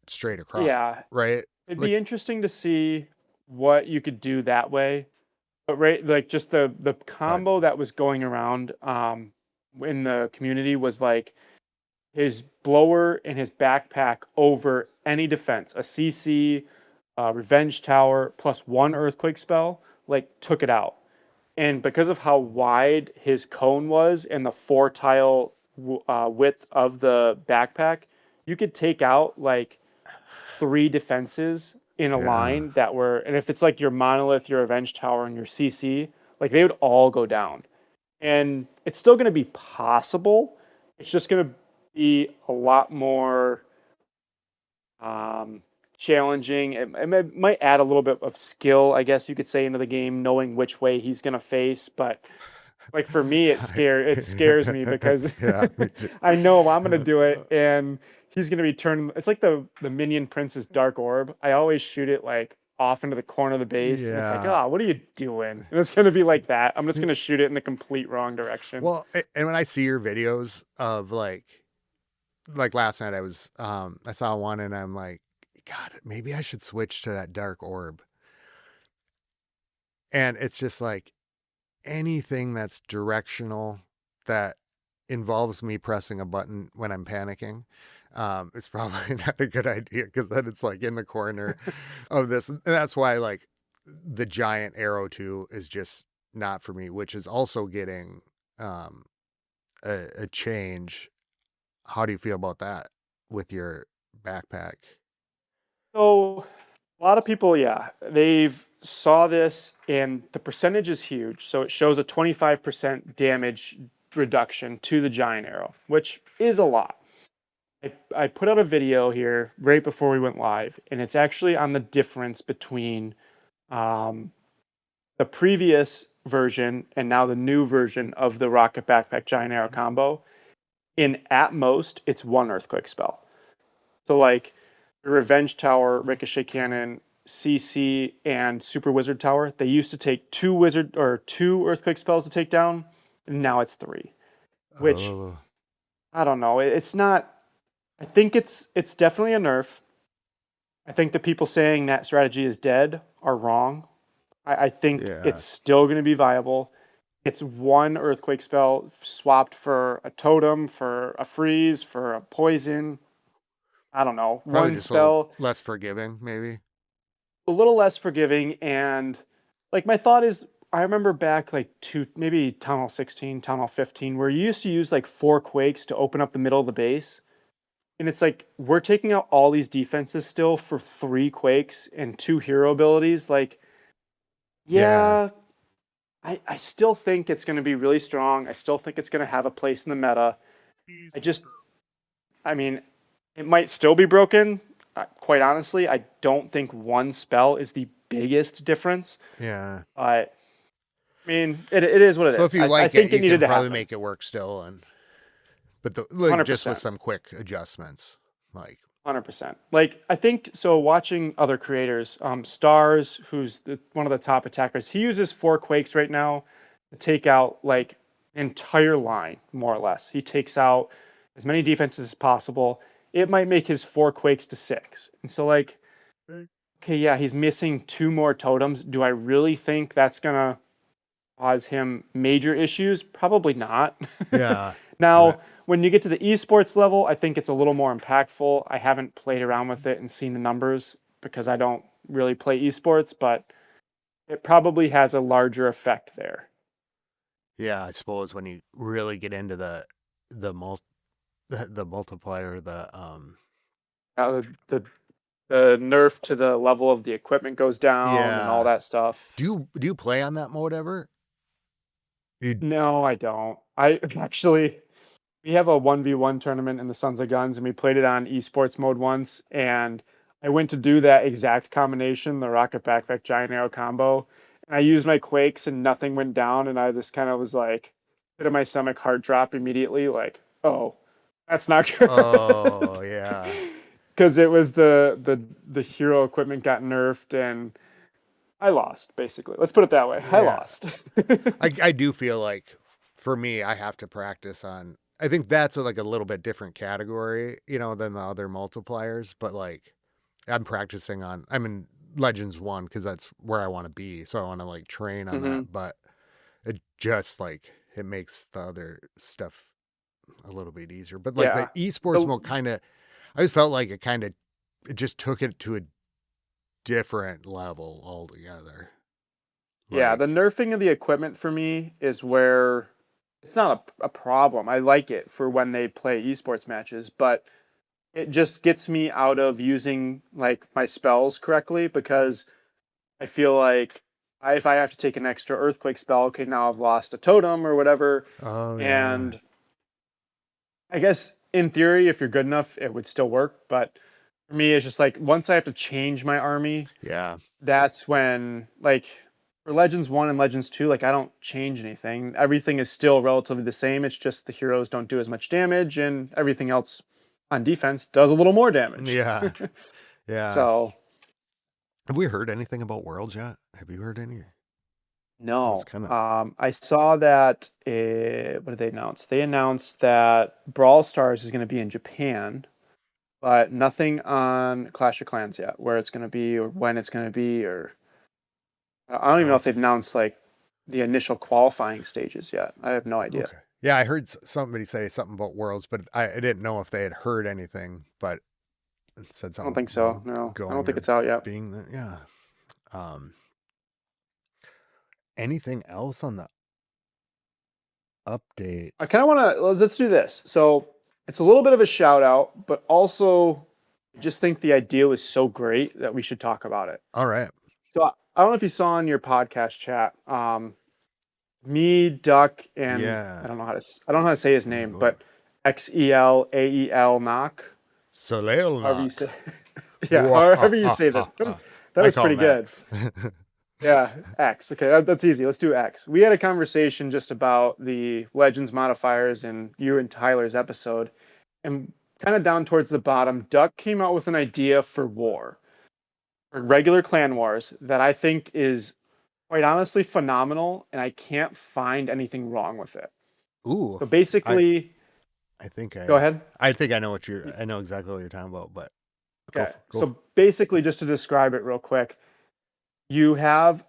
straight across, Yeah, right? it'd Like, be interesting to see what you could do that way. But right, like just the but combo that was going around in the community was like his blower and his backpack over any defense, a CC, Revenge Tower, plus one Earthquake spell, like took it out. And because of how wide his cone was and the four tile width of the backpack, you could take out like three defenses in a yeah. line that were, and if it's like your monolith, your Revenge Tower, and your CC, like they would all go down. And it's still going to be possible. It's just going to be a lot more challenging. It might add a little bit of skill, I guess you could say, into the game, knowing which way he's going to face. But like for me, it scares me because Yeah, me too. I know I'm going to do it, and he's going to be turning. It's like the minion prince's dark orb. I always shoot it like off into the corner of the base, and it's like, Yeah. oh, what are you doing? And it's going to be like that. I'm just going to shoot it in the complete wrong direction. Well, and when I see your videos of like last night I saw one and I'm like, God, maybe I should switch to that dark orb. And it's just like anything that's directional that involves me pressing a button when I'm panicking, it's probably not a good idea because then it's like in the corner of this. And that's why like the giant arrow 2 is just not for me, which is also getting a change. How do you feel about that with your backpack? So a lot of people, yeah, they've saw this and the percentage is huge. So it shows a 25% damage reduction to the giant arrow, which is a lot. I put out a video here right before we went live, and it's actually on the difference between um, the previous version and now the new version of the Rocket Backpack Giant Arrow combo. In at most, it's one Earthquake spell. So like the Revenge Tower, Ricochet Cannon, CC, and Super Wizard Tower, they used to take two Earthquake spells to take down, and now it's three. Which Oh, I don't know. It's not. I think it's definitely a nerf. I think the people saying that strategy is dead are wrong. I think yeah. it's still going to be viable. It's one Earthquake spell swapped for a totem, for a freeze, for a poison. I don't know. Probably One just a little spell, less forgiving, maybe. a little less forgiving. And like my thought is, I remember back like maybe Town Hall 16, Town Hall 15, where you used to use like four quakes to open up the middle of the base. And it's like we're taking out all these defenses still for three quakes and two hero abilities. Like, Yeah. yeah, I still think it's going to be really strong. I still think it's going to have a place in the meta. I mean, it might still be broken. Quite honestly, I don't think one spell is the biggest difference. Yeah. I mean, it is what it So is. if you I like it, think it you needed can to probably happen. make it work still, and but like just with 100%. some quick adjustments, like 100%. Like I think so. Watching other creators, Stars, who's one of the top attackers, he uses four quakes right now to take out like entire line, more or less. He takes out as many defenses as possible. It might make his 4 quakes to 6. And so, like, okay, yeah, he's missing 2 more totems. Do I really think that's going to cause him major issues? Probably not. Yeah. Now, when you get to the esports level, I think it's a little more impactful. I haven't played around with it and seen the numbers because I don't really play esports, but it probably has a larger effect there. Yeah, I suppose when you really get into the multiplier, The nerf to the level of the equipment goes down and all that stuff. Do you play on that mode ever? No, I don't. I actually, we have a 1v1 tournament in the Sons of Guns, and we played it on esports mode once, and I went to do that exact combination, the rocket backpack giant arrow combo, and I used my quakes and nothing went down, and I just kind of was like, hit in my stomach, heart drop immediately, like, oh, that's not good. Oh yeah. Because it was the hero equipment got nerfed, and I lost, basically. Let's put it that way. I lost. I do feel like, for me, I have to practice on. I think that's like a little bit different category, than the other multipliers. But like, I'm practicing on. I'm in Legends 1 because that's where I want to be. So I want to like train on that. But it just like it makes the other stuff a little bit easier. But like the esports mode kind of, I just felt like it just took it to a different level altogether. Yeah, the nerfing of the equipment for me is where it's not a problem. I like it for when they play esports matches, but it just gets me out of using like my spells correctly because I feel like if I have to take an extra earthquake spell, okay, now I've lost a totem or whatever. Oh, yeah. And I guess in theory, if you're good enough, it would still work. But for me, it's just like once I have to change my army, that's when like for Legends 1 and Legends 2, like I don't change anything. Everything is still relatively the same. It's just the heroes don't do as much damage and everything else on defense does a little more damage. Yeah. Yeah. So have we heard anything about Worlds yet? Have you heard any? No. I saw that what did they announce? They announced that Brawl Stars is going to be in Japan, but nothing on Clash of Clans yet, where it's going to be or when it's going to be, or I don't even know if they've announced like the initial qualifying stages yet. I have no idea. Okay. Yeah, I heard somebody say something about Worlds, but I didn't know if they had heard anything, but it said something. I don't think so. No, I don't think it's out yet. Being there, yeah. Anything else on the update? I kind of want to, let's do this. So it's a little bit of a shout out, but also I just think the idea was so great that we should talk about it. All right. So I don't know if you saw in your podcast chat, me, Duck, and I don't know how to say his name, but XELAEL knock. Soleil knock. However you say that. That was pretty good. Yeah, X. Okay, that's easy. Let's do X. We had a conversation just about the Legends modifiers in you and Tyler's episode, and kind of down towards the bottom, Duck came out with an idea for war, for regular clan wars, that I think is quite honestly phenomenal, and I can't find anything wrong with it. Ooh. So basically, go ahead. I think I know exactly what you're talking about, but okay. So basically, just to describe it real quick, you have,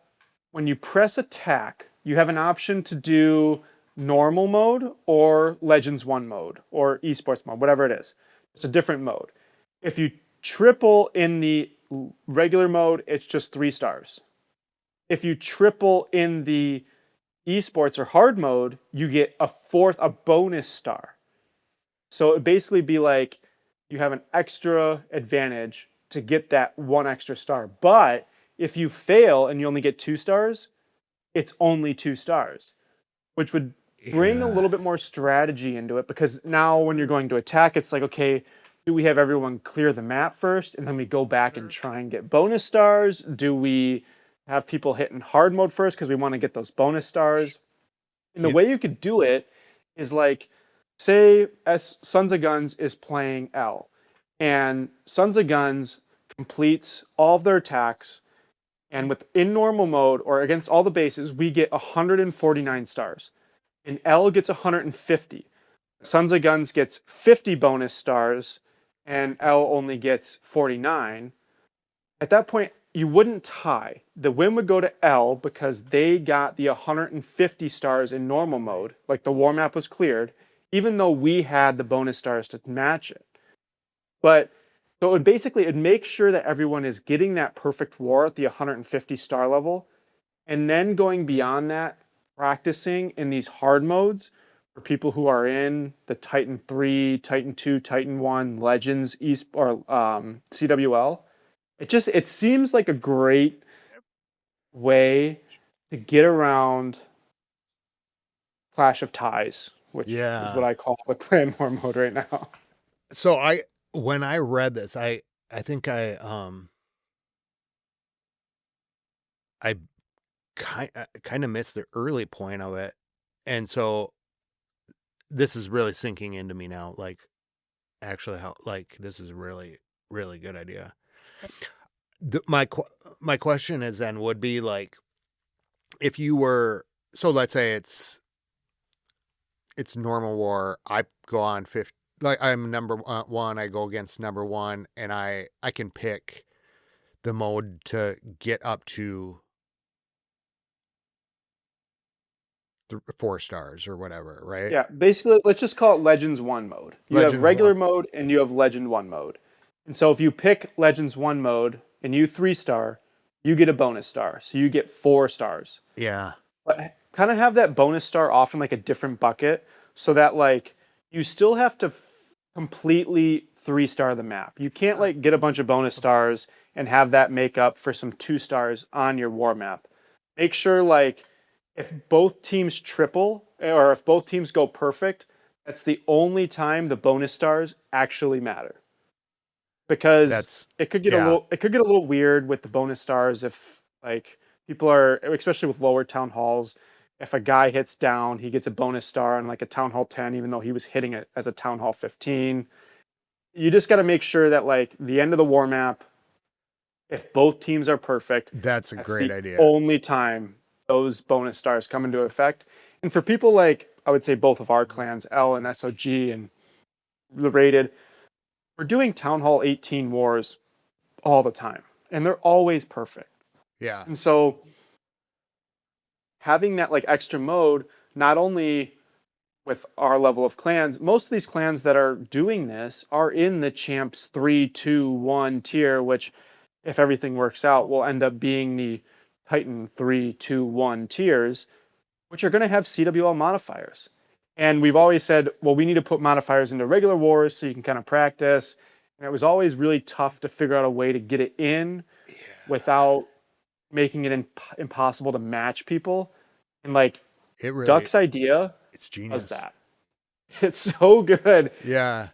when you press attack, you have an option to do normal mode or Legends 1 mode or esports mode, whatever it is. It's a different mode. If you triple in the regular mode, it's just 3 stars. If you triple in the esports or hard mode, you get a bonus star. So it would basically be like you have an extra advantage to get that 1 extra star. But if you fail and you only get 2 stars, it's only 2 stars, which would bring a little bit more strategy into it, because now when you're going to attack, it's like, okay, do we have everyone clear the map first and then we go back and try and get bonus stars? Do we have people hitting hard mode first because we want to get those bonus stars? And the way you could do it is like, say Sons of Guns is playing L, and Sons of Guns completes all of their attacks, and in normal mode or against all the bases, we get 149 stars. and L gets 150. Sons of Guns gets 50 bonus stars, and L only gets 49. At that point, you wouldn't tie. The win would go to L because they got the 150 stars in normal mode, like the war map was cleared, even though we had the bonus stars to match it. But so it would basically it'd make sure that everyone is getting that perfect war at the 150 star level, and then going beyond that, practicing in these hard modes for people who are in the Titan 3, Titan 2, Titan 1, Legends, East or CWL. It seems like a great way to get around Clash of Ties, which is what Yeah. I call the clan war mode right now. So when I read this, I think I kind of missed the early point of it. And so this is really sinking into me now. Like, actually, how, like, this is a really, really good idea. My question is then would be like, if you were, so let's say it's normal war. I go on 50, like I'm number one. I go against number one, and I can pick the mode to get up to 4 stars or whatever, right? Yeah, basically, let's just call it Legends 1 mode. You have Legend regular one. mode and you have Legend 1 mode. And so if you pick Legends 1 mode and you 3-star, you get a bonus star. So you get 4 stars. Yeah. But kind of have that bonus star off in like a different bucket so that like you still have to completely 3-star the map. You can't like get a bunch of bonus stars and have that make up for some 2 stars on your war map. Make sure like if both teams triple or if both teams go perfect, that's the only time the bonus stars actually matter. Because That's, yeah. it could get a little weird with the bonus stars if like people are especially with lower town halls, if a guy hits down, he gets a bonus star on like a town hall 10 even though he was hitting it as a town hall 15. You just got to make sure that like the end of the war map, if both teams are perfect, That's a that's great the idea. only time those bonus stars come into effect. And for people like I would say both of our clans, L and SOG and the rated, we're doing Town Hall 18 wars all the time, and they're always perfect. Yeah. And so having that like extra mode, not only with our level of clans, most of these clans that are doing this are in the champs 3, 2, 1 tier, which if everything works out will end up being the Titan 3, 2, 1 tiers, which are going to have CWL modifiers. And we've always said, well, we need to put modifiers into regular wars so you can kind of practice. And it was always really tough to figure out a way to get it in Yeah. without making it impossible to match people. And like It really, Duck's idea it's does genius. that. It's so good. Yeah.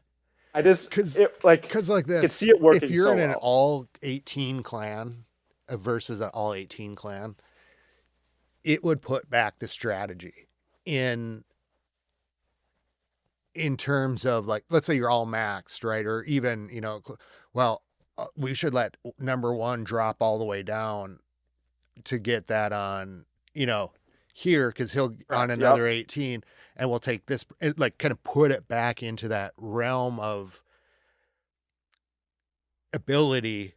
I just Cause, it like cause like I could this, see it if working you're so in an well. all 18 clan versus an all 18 clan, it would put back the strategy in terms of like, let's say you're all maxed, right? Or even, well, we should let number one drop all the way down to get that on, here, because he'll on Correct. another Yep. 18, and we'll take this, like, kind of put it back into that realm of ability,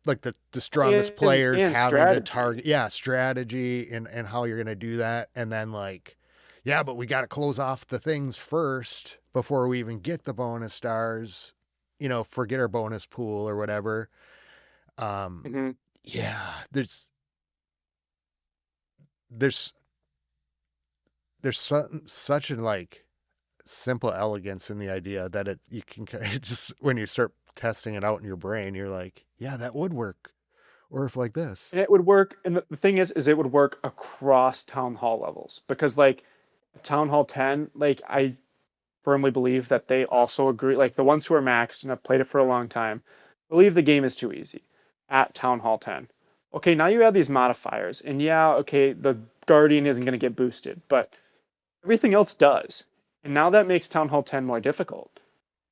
like the strongest players And having to strategy. target, yeah, strategy and how you're gonna do that, and then like, yeah, but we got to close off the things first before we even get the bonus stars, forget our bonus pool or whatever. Um, Hmm. yeah, there's such a like simple elegance in the idea that you can it just when you start testing it out in your brain, you're like, yeah, that would work. Or if like this. And it would work. And the thing is it would work across town hall levels because like town hall 10, like I firmly believe that they also agree, like the ones who are maxed and have played it for a long time, believe the game is too easy at Town Hall 10. Okay, now you add these modifiers, and yeah, okay, the Guardian isn't going to get boosted, but everything else does. And now that makes Town Hall 10 more difficult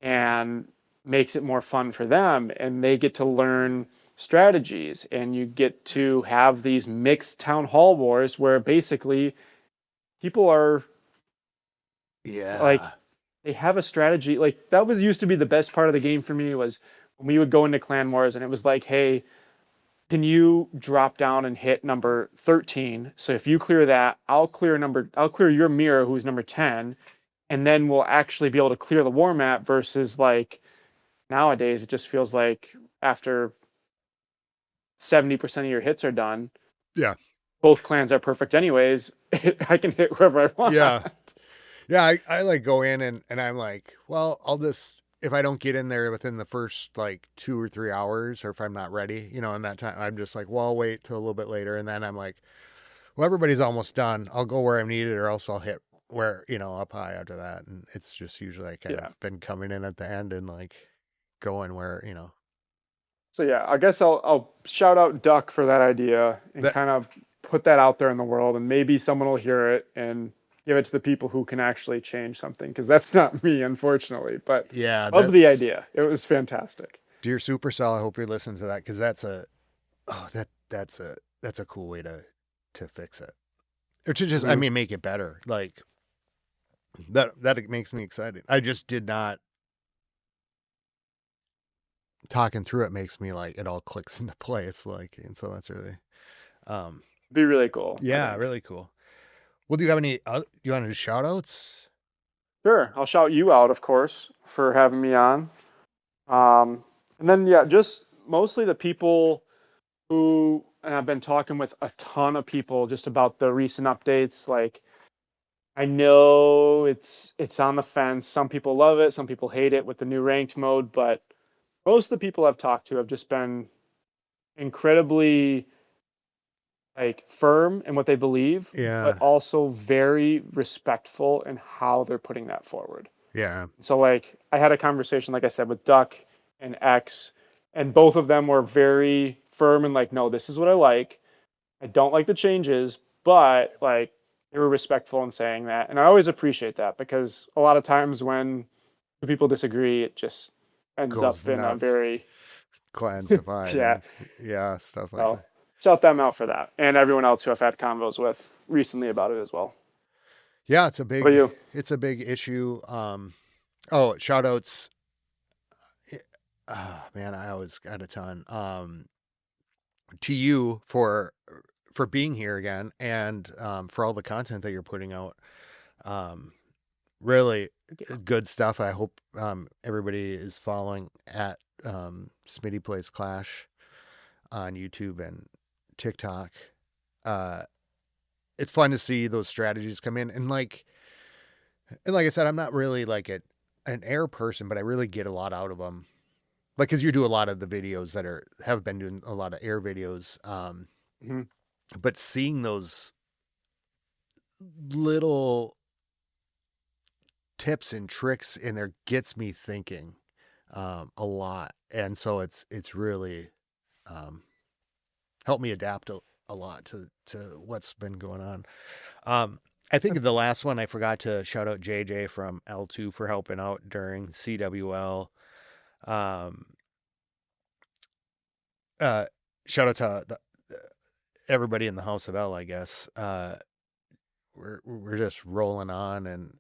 and makes it more fun for them, and they get to learn strategies, and you get to have these mixed Town Hall wars where basically people are like Yeah. they have a strategy. Like that was used to be the best part of the game for me was when we would go into clan wars and it was like, hey, can you drop down and hit number 13? So if you clear that, I'll clear your mirror who's number 10, and then we'll actually be able to clear the war map versus like nowadays it just feels like after 70% of your hits are done, Yeah. both clans are perfect anyways. I can hit whoever I want. Yeah. Yeah. I like go in and I'm like, well, I'll just, if I don't get in there within the first like 2 or 3 hours, or if I'm not ready, in that time, I'm just like, well, I'll wait till a little bit later. And then I'm like, well, everybody's almost done. I'll go where I'm needed, or else I'll hit where, up high after that. And it's just usually I kind Yeah. of been coming in at the end and like going where. So yeah, I guess I'll shout out Duck for that idea and That, kind of put that out there in the world, and maybe someone will hear it and give it to the people who can actually change something, because that's not me, unfortunately. But yeah, of the that's idea, it was fantastic. Dear Supercell. I hope you're listening to that, because that's a cool way to fix it, or to just, I Mhm. mean, make it better. Like that it makes me excited. I just did not, talking through it makes me like it all clicks into place. Like, and so that's really, um, Be really cool, I yeah, think. really cool. Well, do you have any? Do you want to do shout outs? Sure, I'll shout you out, of course, for having me on. And then yeah, just mostly the people who, and I've been talking with a ton of people just about the recent updates. Like I know it's on the fence. Some people love it, some people hate it with the new ranked mode, but most of the people I've talked to have just been incredibly like firm in what they believe, but Yeah, also very respectful in how they're putting that forward. yeah, So like I had a conversation, like I said, with Duck and X, and both of them were very firm and like, no, this is what I like. I don't like the changes, but like they were respectful in saying that. And I always appreciate that, because a lot of times when people disagree, it just ends goes up in a nuts. very Clans divide yeah. and yeah, stuff like So that. shout them out for that. And everyone else who I've had convos with recently about it as well. Yeah, What about you? it's a big issue. Oh, shout outs. Man, I always got a ton. To you for being here again, and for all the content that you're putting out. Um, really good stuff. I hope everybody is following at Smitty Plays Clash on YouTube and TikTok. Uh, it's fun to see those strategies come in, and like I said, I'm not really like an air person, but I really get a lot out of them. Like, cause you do a lot of the videos that have been doing a lot of air videos. Mm-hmm. But seeing those little tips and tricks in there gets me thinking, a lot. And so it's really, um, helped me adapt a lot to what's been going on. I think the last one I forgot to shout out JJ from L2 for helping out during CWL. Um, uh, Shout out to everybody in the House of L, I guess. We're just rolling on and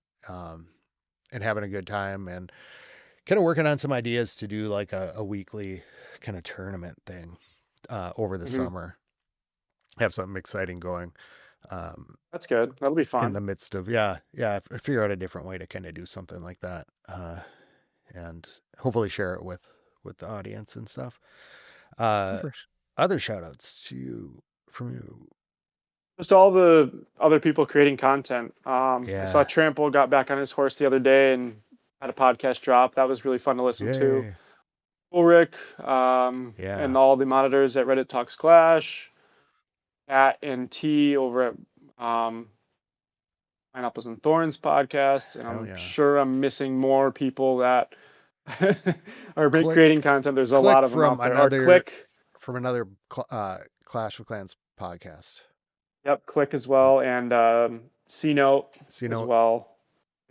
having a good time, and kind of working on some ideas to do like a weekly kind of tournament thing over the Mm-hmm. summer. Have something exciting going. Um, That's good. That'll be in fun. the midst of, yeah, figure out a different way to kind of do something like that, and hopefully share it with the audience and stuff. Uh, Other shout outs to you from you. Just all the other people creating content. I saw Yeah, Trample got back on his horse the other day and had a podcast drop. That was really fun to listen to. yay, Ulrich, and yeah, all the monitors at Reddit Talks Clash, Kat and T over at Pineapples and Thorns podcast. And hell I'm yeah. sure I'm missing more people that are Click creating content. There's a click lot of them from out there. Or another Click. Clash of Clans podcast. Yep, Click as well. And C Note So as well.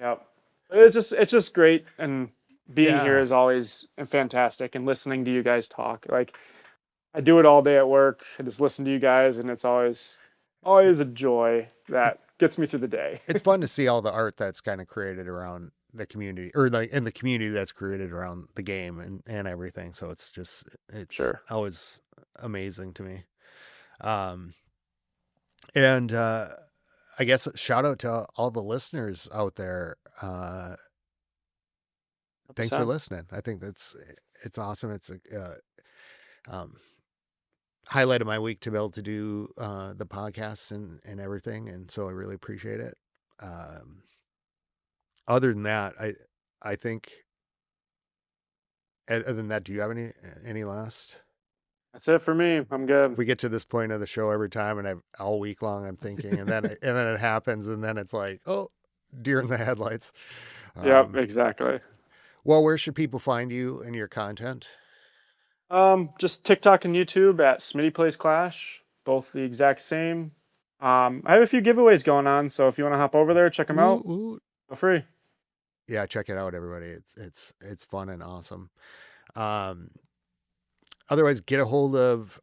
Yep. It's just great, and being here yeah, is always fantastic, and listening to you guys talk. Like I do it all day at work. I just listen to you guys, and it's always it, a joy it that gets me through the day. It's fun to see all the art that's kind of created around the community, or like in the community that's created around the game and everything. So it's Sure. always amazing to me. And I guess shout out to all the listeners out there. Thanks for listening. I think it's awesome. It's a highlight of my week to be able to do the podcast and everything, and so I really appreciate it. Other than that, I think. Other than that, do you have any last? That's it for me. I'm good. We get to this point of the show every time, and all week long I'm thinking, and then it happens, and then it's like, oh, deer in the headlights. Yep, exactly. Well, where should people find you and your content? Just TikTok and YouTube at Smitty Plays Clash, both the exact same. I have a few giveaways going on, so if you want to hop over there, check them out. Feel free. Yeah, check it out, everybody. It's fun and awesome. Otherwise, get a hold of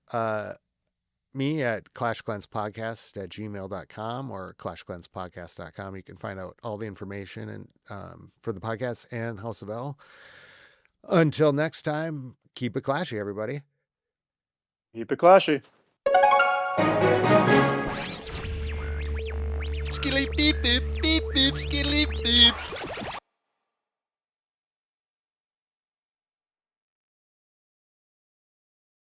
me at clashcleanspodcast@gmail.com or clashcleanspodcast.com. You can find out all the information and for the podcast and House of L. Until next time, keep it clashy, everybody. Keep it clashy. Skilly beep beep beep beep skilly beep.